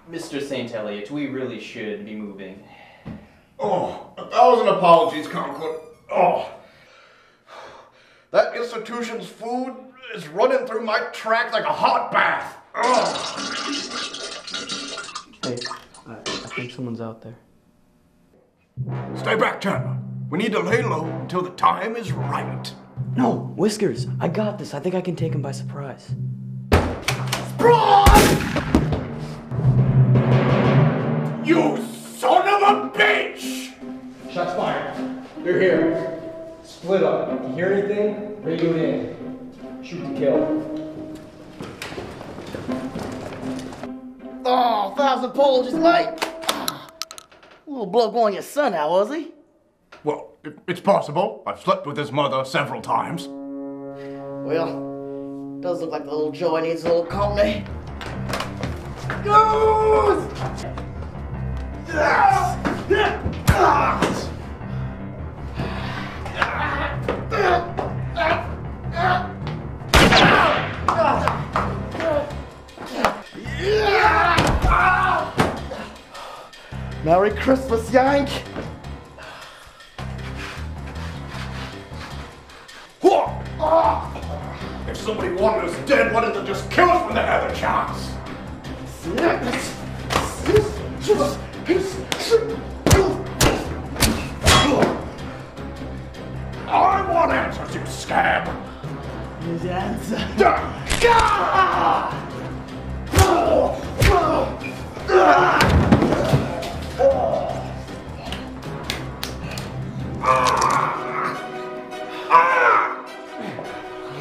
[SPEAKER 3] Mr. St. Elliot, we really should be moving.
[SPEAKER 4] Oh, 1,000 apologies, Concord. Oh, that institution's food is running through my tracks like a hot bath. Oh.
[SPEAKER 14] Hey, I think someone's out there.
[SPEAKER 4] Stay back, Turner. We need to lay low until the time is right.
[SPEAKER 14] No, Whiskers, I got this. I think I can take him by surprise.
[SPEAKER 4] You son of a bitch!
[SPEAKER 5] Shots fired. They're here. Split up. If you hear anything, radio it in. Shoot to kill.
[SPEAKER 4] Oh, that
[SPEAKER 15] 1,000 apologies, mate. Little bloke on your son now, was he?
[SPEAKER 4] Well, it's possible. I've slept with his mother several times.
[SPEAKER 15] Well, does look like the little Joey needs a little company. Goose! Merry Christmas, Yank!
[SPEAKER 4] If somebody wanted us dead, why didn't they just kill us when they had the chance? I want answers, you scab!
[SPEAKER 15] His answer.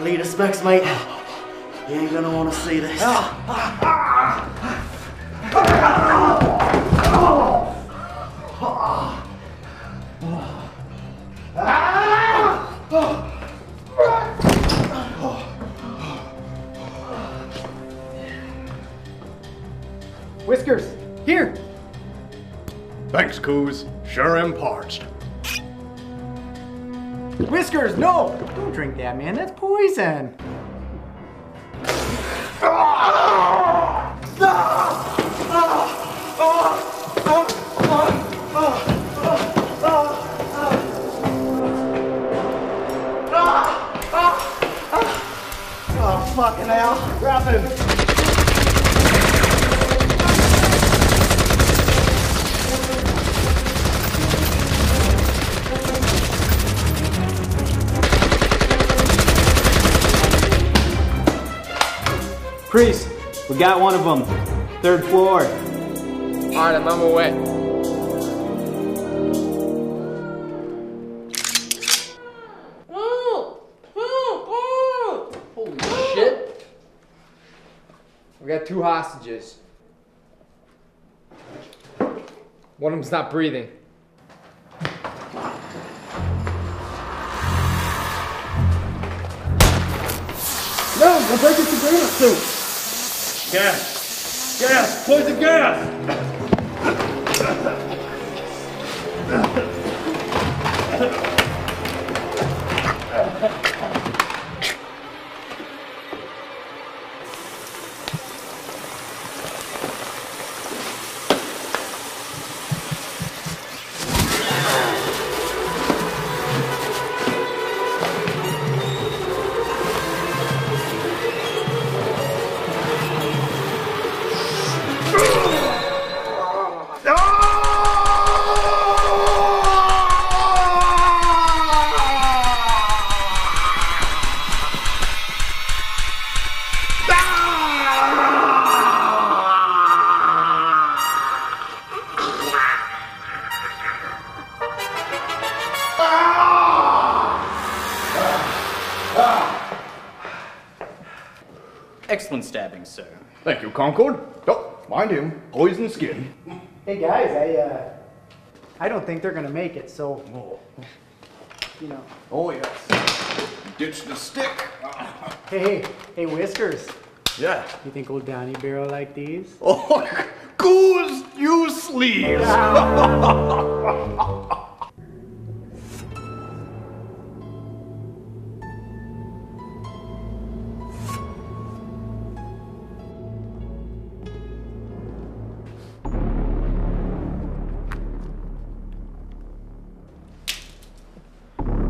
[SPEAKER 15] Leader specs, mate. You ain't gonna want to see this.
[SPEAKER 13] Whiskers, here.
[SPEAKER 4] Thanks, Coos. Sure am parched.
[SPEAKER 13] Whiskers, no! Don't drink that, man. That's poison.
[SPEAKER 15] Oh, fucking hell. Grab him.
[SPEAKER 17] Priest, we got one of them. 3rd floor.
[SPEAKER 6] Alright, I'm on my way.
[SPEAKER 17] Holy shit.
[SPEAKER 6] We got 2 hostages. One of them's not breathing.
[SPEAKER 15] No, we're breaking some agreement soon.
[SPEAKER 4] Gas! Gas! Poison gas!
[SPEAKER 3] Excellent stabbing, sir.
[SPEAKER 4] Thank you, Concord. Oh, mind him. Poison skin.
[SPEAKER 13] Hey guys, I don't think they're gonna make it, so you know.
[SPEAKER 4] Oh yes. Ditch the stick.
[SPEAKER 13] Hey, Whiskers.
[SPEAKER 4] Yeah.
[SPEAKER 13] You think old Donnie Barrel like these?
[SPEAKER 4] Oh, Goose, you sleeves.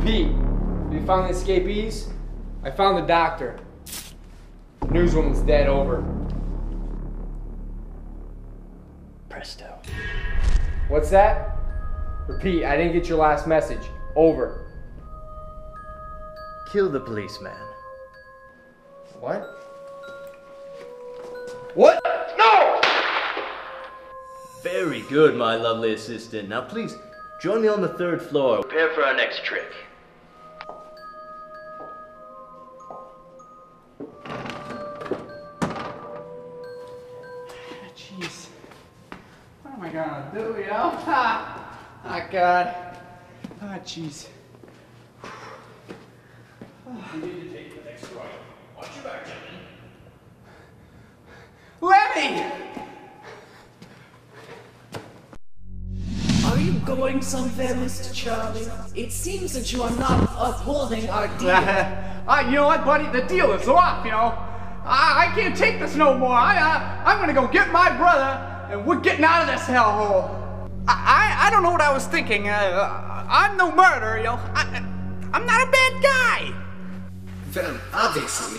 [SPEAKER 6] Pete, have you found the escapees? I found the doctor. The newswoman's dead, over.
[SPEAKER 3] Presto.
[SPEAKER 6] What's that? Repeat, I didn't get your last message. Over.
[SPEAKER 3] Kill the policeman.
[SPEAKER 6] What? What? No!
[SPEAKER 3] Very good, my lovely assistant. Now please, join me on the 3rd floor. Prepare for our next trick.
[SPEAKER 13] Jeez.
[SPEAKER 5] gonna do, you know? Oh, God. Oh, jeez.
[SPEAKER 4] You need to take the next right. Watch your back, gentlemen.
[SPEAKER 5] Lemmy!
[SPEAKER 9] Are you going somewhere, Mr. Charlie? It seems that you are not upholding our deal.
[SPEAKER 5] You know what, buddy? The deal is off, you know? I can't take this no more. I'm gonna go get my brother, and we're getting out of this hellhole. I don't know what I was thinking. I'm no murderer, you know? I'm not a bad guy.
[SPEAKER 9] Well, obviously.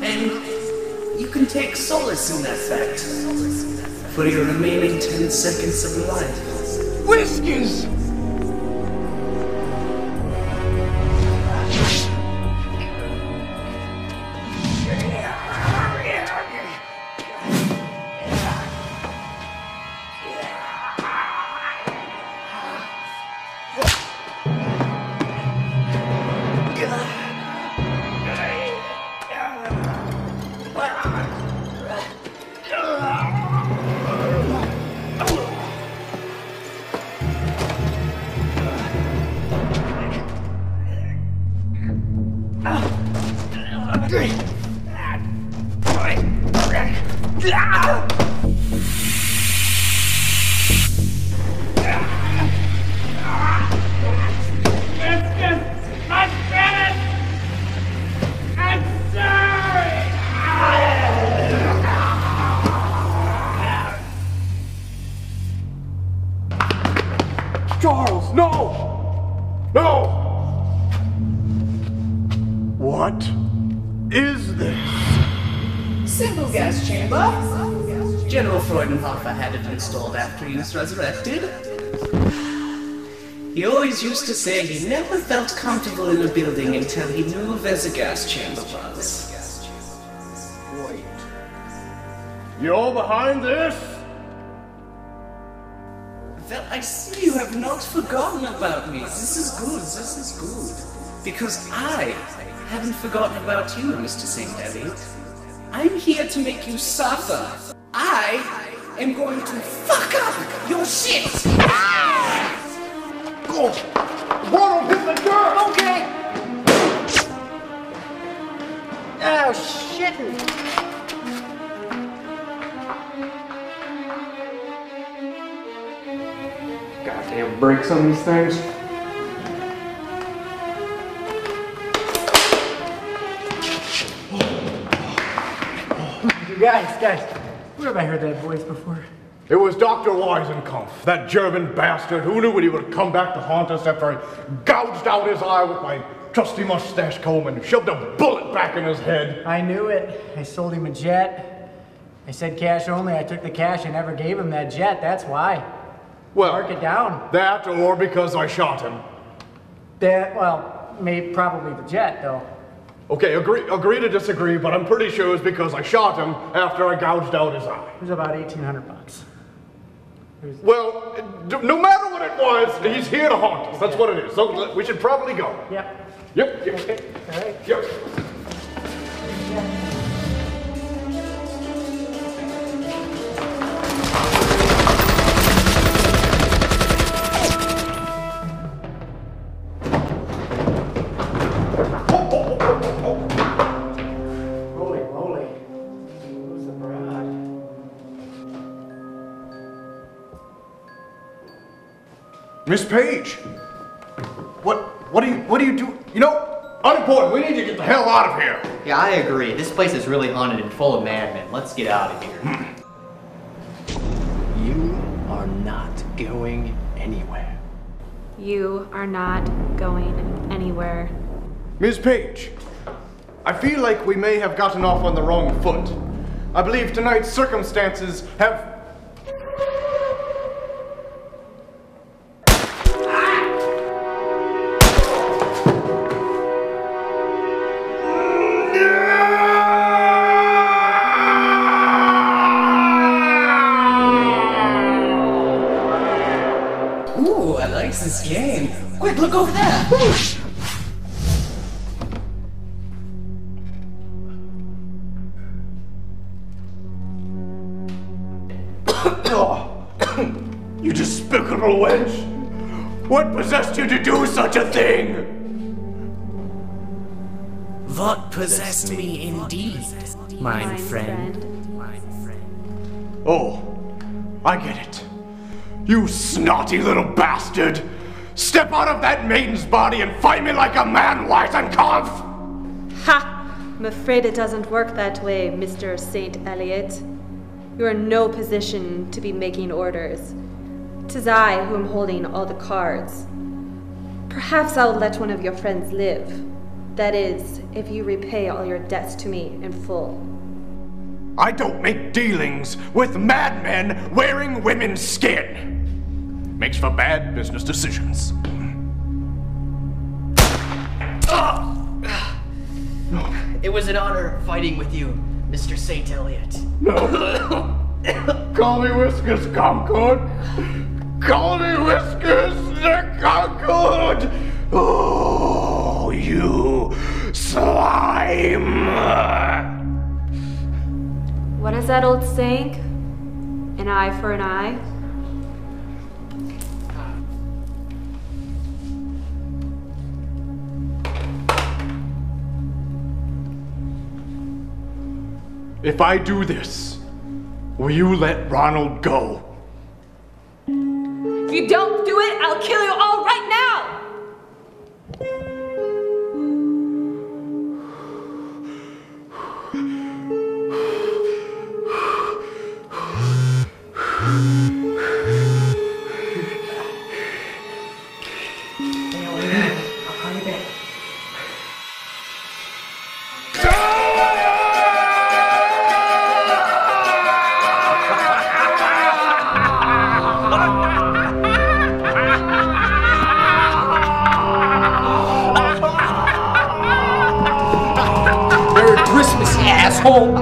[SPEAKER 9] And you can take solace in that fact. For your remaining 10 seconds of life.
[SPEAKER 5] Whiskers!
[SPEAKER 4] Charles, no! No! What is this?
[SPEAKER 9] Simple gas chamber. General Freudenhofer had it installed after he was resurrected. He always used to say he never felt comfortable in a building until he knew where the gas chamber was.
[SPEAKER 4] Wait. You're behind this?
[SPEAKER 9] Well, I see you have not forgotten about me. This is good, this is good. Because I haven't forgotten about you, Mr. St. Eliot. I'm here to make you suffer. I am going to fuck up your shit!
[SPEAKER 4] Go! Ronald, hit the dirt!
[SPEAKER 13] Okay! Oh, shit!
[SPEAKER 10] Goddamn brakes on these things.
[SPEAKER 13] Guys, where have I heard that voice before?
[SPEAKER 4] It was Dr. Weisenkampf, that German bastard who knew he would come back to haunt us after I gouged out his eye with my trusty mustache comb and shoved a bullet back in his head.
[SPEAKER 13] I knew it. I sold him a jet. I said cash only. I took the cash. I never gave him that jet. That's why.
[SPEAKER 4] Well,
[SPEAKER 13] mark it down.
[SPEAKER 4] That or because I shot him.
[SPEAKER 13] That, well, probably the jet, though.
[SPEAKER 4] Okay, agree to disagree, but I'm pretty sure it's because I shot him after I gouged out his eye.
[SPEAKER 13] It was about $1,800.
[SPEAKER 4] Well, no matter what it was, he's here to haunt us. That's what it is. So we should probably go.
[SPEAKER 13] Yep.
[SPEAKER 4] Yep.
[SPEAKER 13] Okay. All right.
[SPEAKER 4] Yep.
[SPEAKER 13] Holy. Who's the broad?
[SPEAKER 4] Miss Page, what do you do? You know, unimportant. We need to get the hell out of here.
[SPEAKER 3] Yeah, I agree. This place is really haunted and full of madmen. Let's get out of here.
[SPEAKER 14] You are not going anywhere.
[SPEAKER 11] You are not going anywhere.
[SPEAKER 4] Miss Page, I feel like we may have gotten off on the wrong foot. I believe tonight's circumstances have...
[SPEAKER 9] Ooh, I like this game. Quick, look over there. Whoosh.
[SPEAKER 4] little wench? What possessed you to do such a thing?
[SPEAKER 9] What possessed me indeed, my friend?
[SPEAKER 4] Oh, I get it. You snotty little bastard! Step out of that maiden's body and fight me like a man, Weizenkampf!
[SPEAKER 11] Ha! I'm afraid it doesn't work that way, Mr. St. Eliot. You're in no position to be making orders. 'Tis I who am holding all the cards. Perhaps I'll let one of your friends live. That is, if you repay all your debts to me in full.
[SPEAKER 4] I don't make dealings with madmen wearing women's skin. Makes for bad business decisions.
[SPEAKER 12] It was an honor fighting with you, Mr. St. Eliot.
[SPEAKER 4] No. Call me Whiskers Concord. Call me Whiskers the Concord. Oh, you slime.
[SPEAKER 11] What is that old saying? An eye for an eye?
[SPEAKER 4] If I do this, will you let Ronald go?
[SPEAKER 11] If you don't do it, I'll kill you all right now!
[SPEAKER 5] Asshole!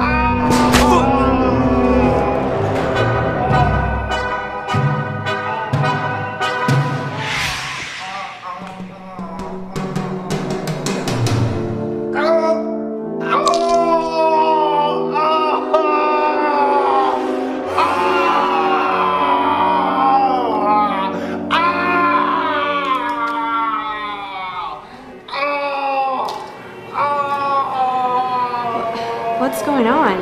[SPEAKER 11] What's going on?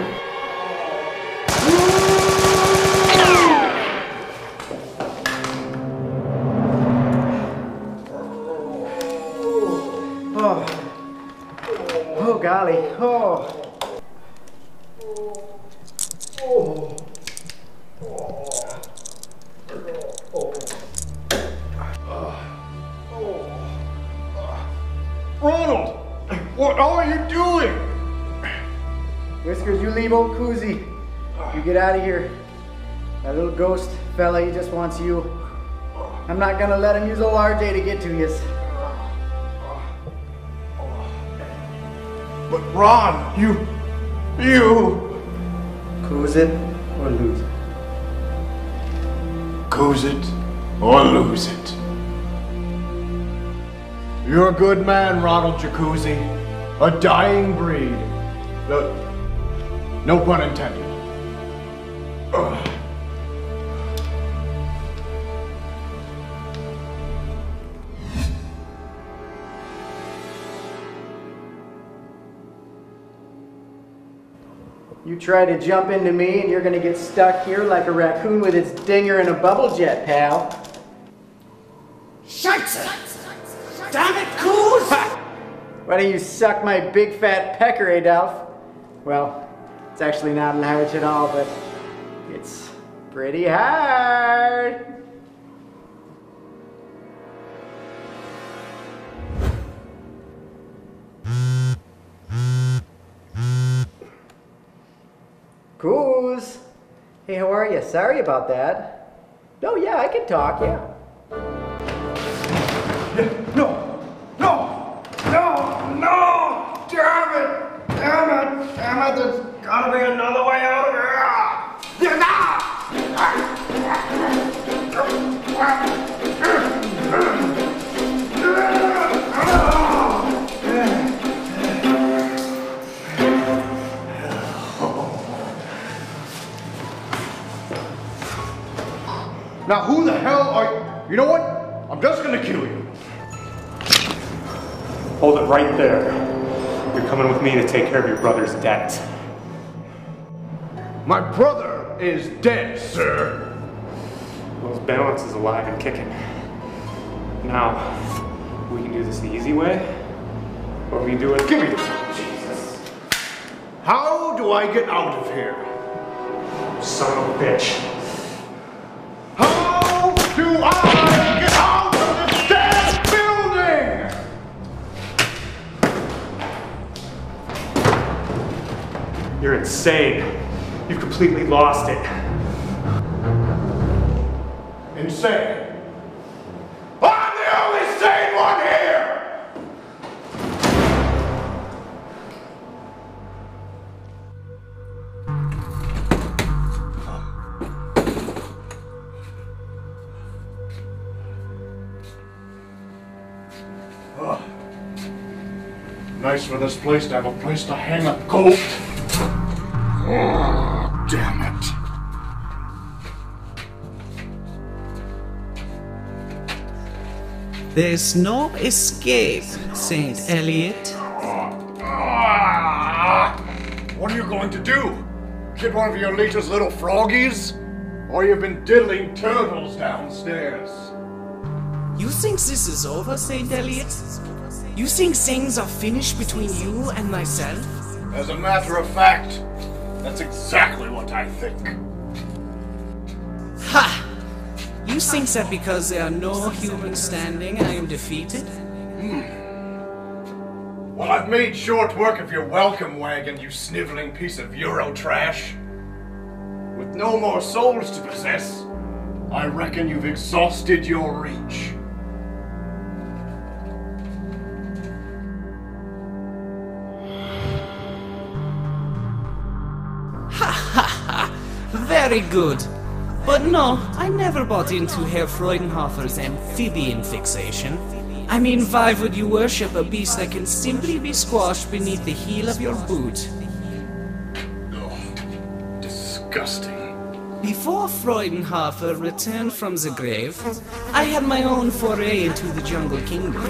[SPEAKER 13] Oh, golly. Oh.
[SPEAKER 4] Ronald! What are you doing?
[SPEAKER 13] Whiskers, you leave old Koozie. You get out of here. That little ghost fella, he just wants you. I'm not gonna let him use old RJ to get to you.
[SPEAKER 4] But Ron, you...
[SPEAKER 13] Coos it or lose it.
[SPEAKER 4] Coos it or lose it. You're a good man, Ronald Jacuzzi. A dying breed. No pun intended. Ugh.
[SPEAKER 13] You try to jump into me and you're gonna get stuck here like a raccoon with its dinger in a bubble jet, pal.
[SPEAKER 9] Scheiße! Damn it, Coos!
[SPEAKER 13] Why don't you suck my big fat pecker, Adolf? Well, it's actually not large at all, but it's pretty hard. Coos! Hey, how are you? Sorry about that. Oh, yeah, I can talk, yeah.
[SPEAKER 4] No! Damn it! There's gotta be another way out of here! Now who the hell are you? You know what? I'm just gonna kill you.
[SPEAKER 16] Hold it right there. You're coming with me to take care of your brother's debt.
[SPEAKER 4] My brother is dead, sir.
[SPEAKER 16] Well, his balance is alive and kicking. Now, we can do this the easy way, or we can do it.
[SPEAKER 4] Give me the phone, Jesus. How do I get out of here?
[SPEAKER 16] Son of a bitch.
[SPEAKER 4] How do I get out of this damn building?
[SPEAKER 16] You're insane. You've completely lost it.
[SPEAKER 4] Insane? I'm the only sane one here! Oh. Nice for this place to have a place to hang a goat. Oh, damn it.
[SPEAKER 9] There's no escape, Saint Elliot.
[SPEAKER 4] What are you going to do? Get one of your leeches little froggies? Or you've been diddling turtles downstairs?
[SPEAKER 9] You think this is over, Saint Elliot? You think things are finished between you and myself?
[SPEAKER 4] As a matter of fact, that's exactly what I think.
[SPEAKER 9] Ha! You think that because there are no humans standing, I am defeated?
[SPEAKER 4] Well, I've made short work of your welcome wagon, you sniveling piece of Euro trash. With no more souls to possess, I reckon you've exhausted your reach.
[SPEAKER 9] Ha ha ha! Very good. But no, I never bought into Herr Freudenhofer's amphibian fixation. I mean, why would you worship a beast that can simply be squashed beneath the heel of your boot?
[SPEAKER 4] Oh, disgusting.
[SPEAKER 9] Before Freudenhofer returned from the grave, I had my own foray into the jungle kingdom.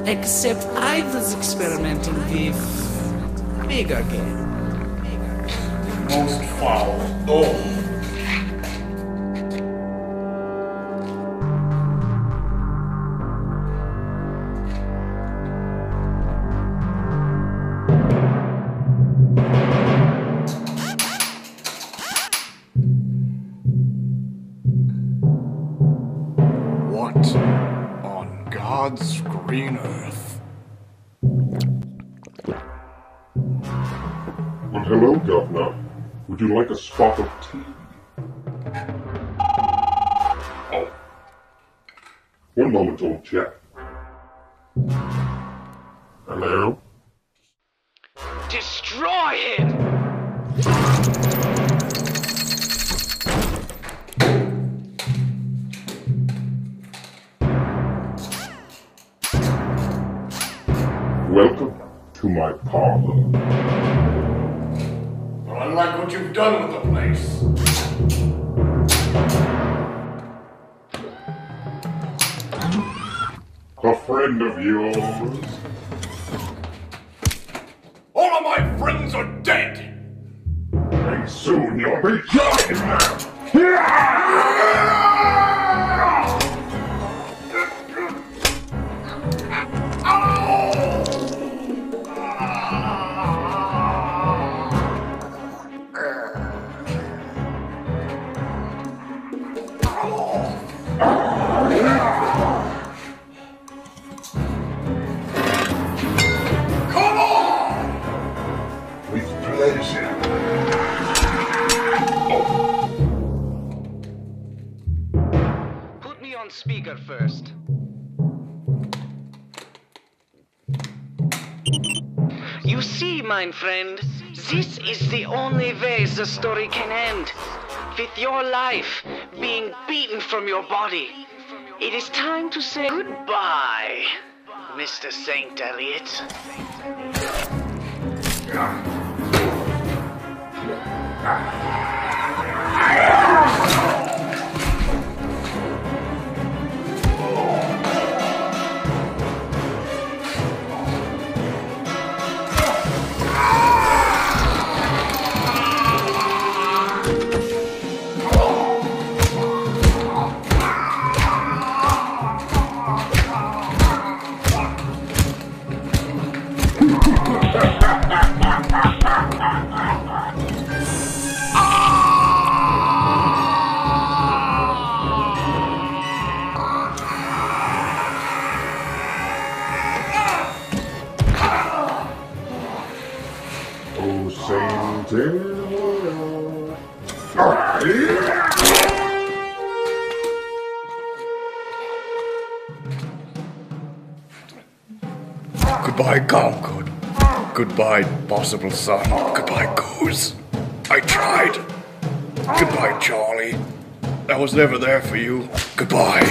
[SPEAKER 9] Except I was experimenting with bigger game.
[SPEAKER 4] Most foul. Oh. What on God's green earth?
[SPEAKER 18] Well, hello, Governor. Would you like a spot of tea? Oh. One moment, old chap. Hello?
[SPEAKER 9] Destroy him!
[SPEAKER 18] Welcome to my parlor.
[SPEAKER 4] Well, I like what you've done with the place.
[SPEAKER 18] A friend of yours?
[SPEAKER 4] All of my friends are dead!
[SPEAKER 18] And soon you'll be joining them!
[SPEAKER 9] Put me on speaker first. You see, my friend, this is the only way the story can end. With your life being beaten from your body. It is time to say goodbye, Mr. St. Elliot.
[SPEAKER 18] Saint Elliot.
[SPEAKER 4] Goodbye, Concord. Goodbye, possible son. Goodbye, Goose. I tried. Goodbye, Charlie. I was never there for you. Goodbye.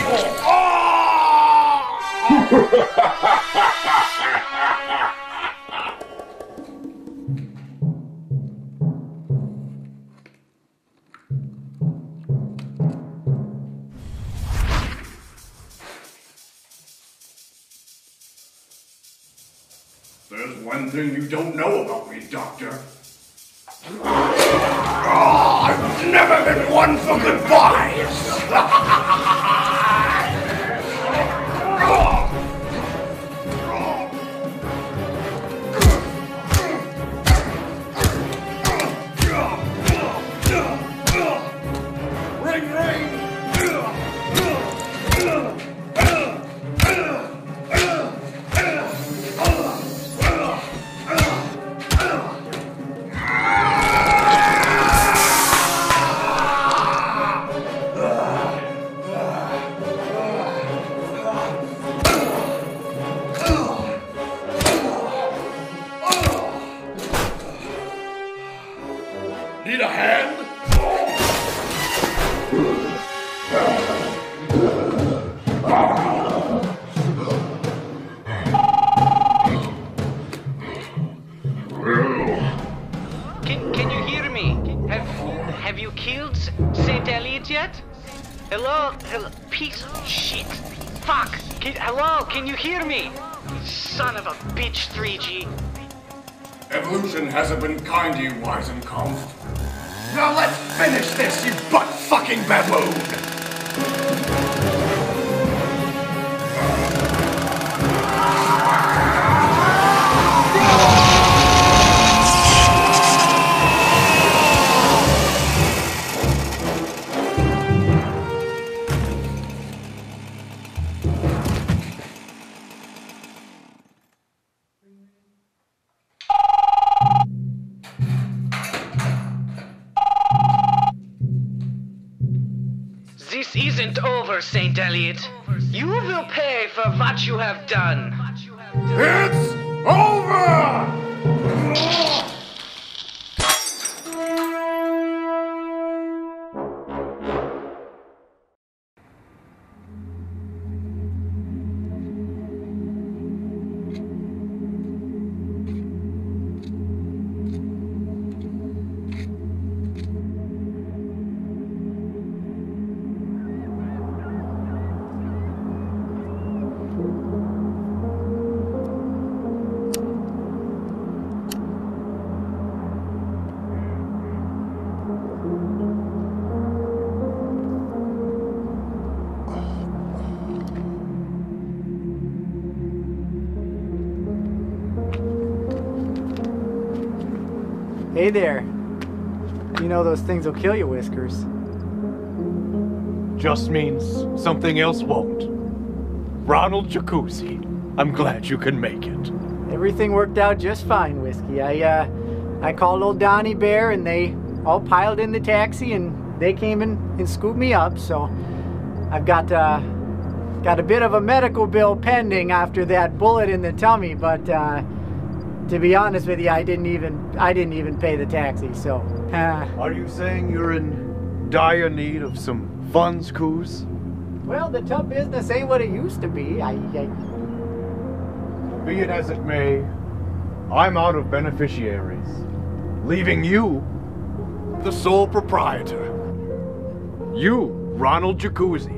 [SPEAKER 4] There's one thing you don't know about me, Doctor. I've never been one for goodbyes. Ring, ring. Need a hand?
[SPEAKER 19] Can you hear me? Have you killed Saint Elliot yet? Hello? Piece of shit. Fuck! Hello? Can you hear me? Son of a bitch, 3G.
[SPEAKER 4] Evolution hasn't been kind to you, Weisenkampf. Now let's finish this, you butt-fucking baboon!
[SPEAKER 19] This isn't over, Saint Elliot. You will pay for what you have done.
[SPEAKER 4] It's over!
[SPEAKER 13] Hey there. You know those things will kill you, Whiskers.
[SPEAKER 4] Just means something else won't. Ronald Jacuzzi, I'm glad you can make it.
[SPEAKER 13] Everything worked out just fine, Whiskey. I called old Donnie Bear and they all piled in the taxi and they came in and scooped me up, so I've got a bit of a medical bill pending after that bullet in the tummy, but to be honest with you, I didn't even pay the taxi, so.
[SPEAKER 4] Are you saying you're in dire need of some funds, Coos?
[SPEAKER 13] Well, the tub business ain't what it used to be.
[SPEAKER 4] Be it as it may, I'm out of beneficiaries, leaving you the sole proprietor. You, Ronald Jacuzzi,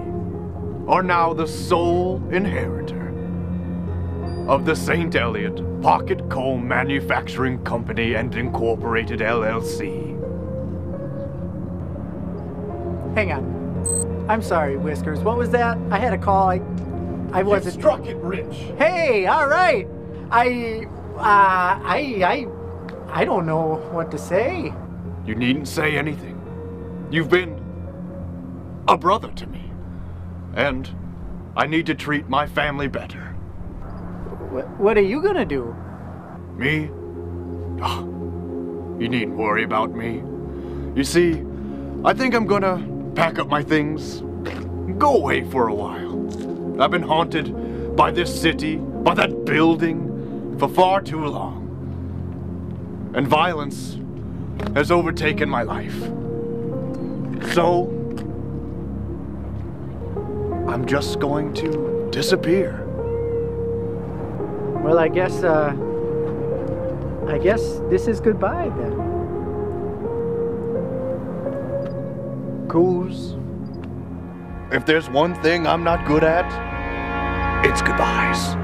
[SPEAKER 4] are now the sole inheritor of the St. Elliot Pocket Coal Manufacturing Company and Incorporated LLC.
[SPEAKER 13] Hang on. I'm sorry, Whiskers. What was that? I had a call. I wasn't.
[SPEAKER 4] You struck it, Rich.
[SPEAKER 13] Hey, all right. I don't know what to say.
[SPEAKER 4] You needn't say anything. You've been a brother to me, and I need to treat my family better.
[SPEAKER 13] What are you gonna do?
[SPEAKER 4] Me? You needn't worry about me. You see, I think I'm gonna pack up my things, go away for a while. I've been haunted by this city, by that building, for far too long. And violence has overtaken my life. So, I'm just going to disappear.
[SPEAKER 13] Well, I guess this is goodbye then.
[SPEAKER 4] Coos, if there's one thing I'm not good at, it's goodbyes.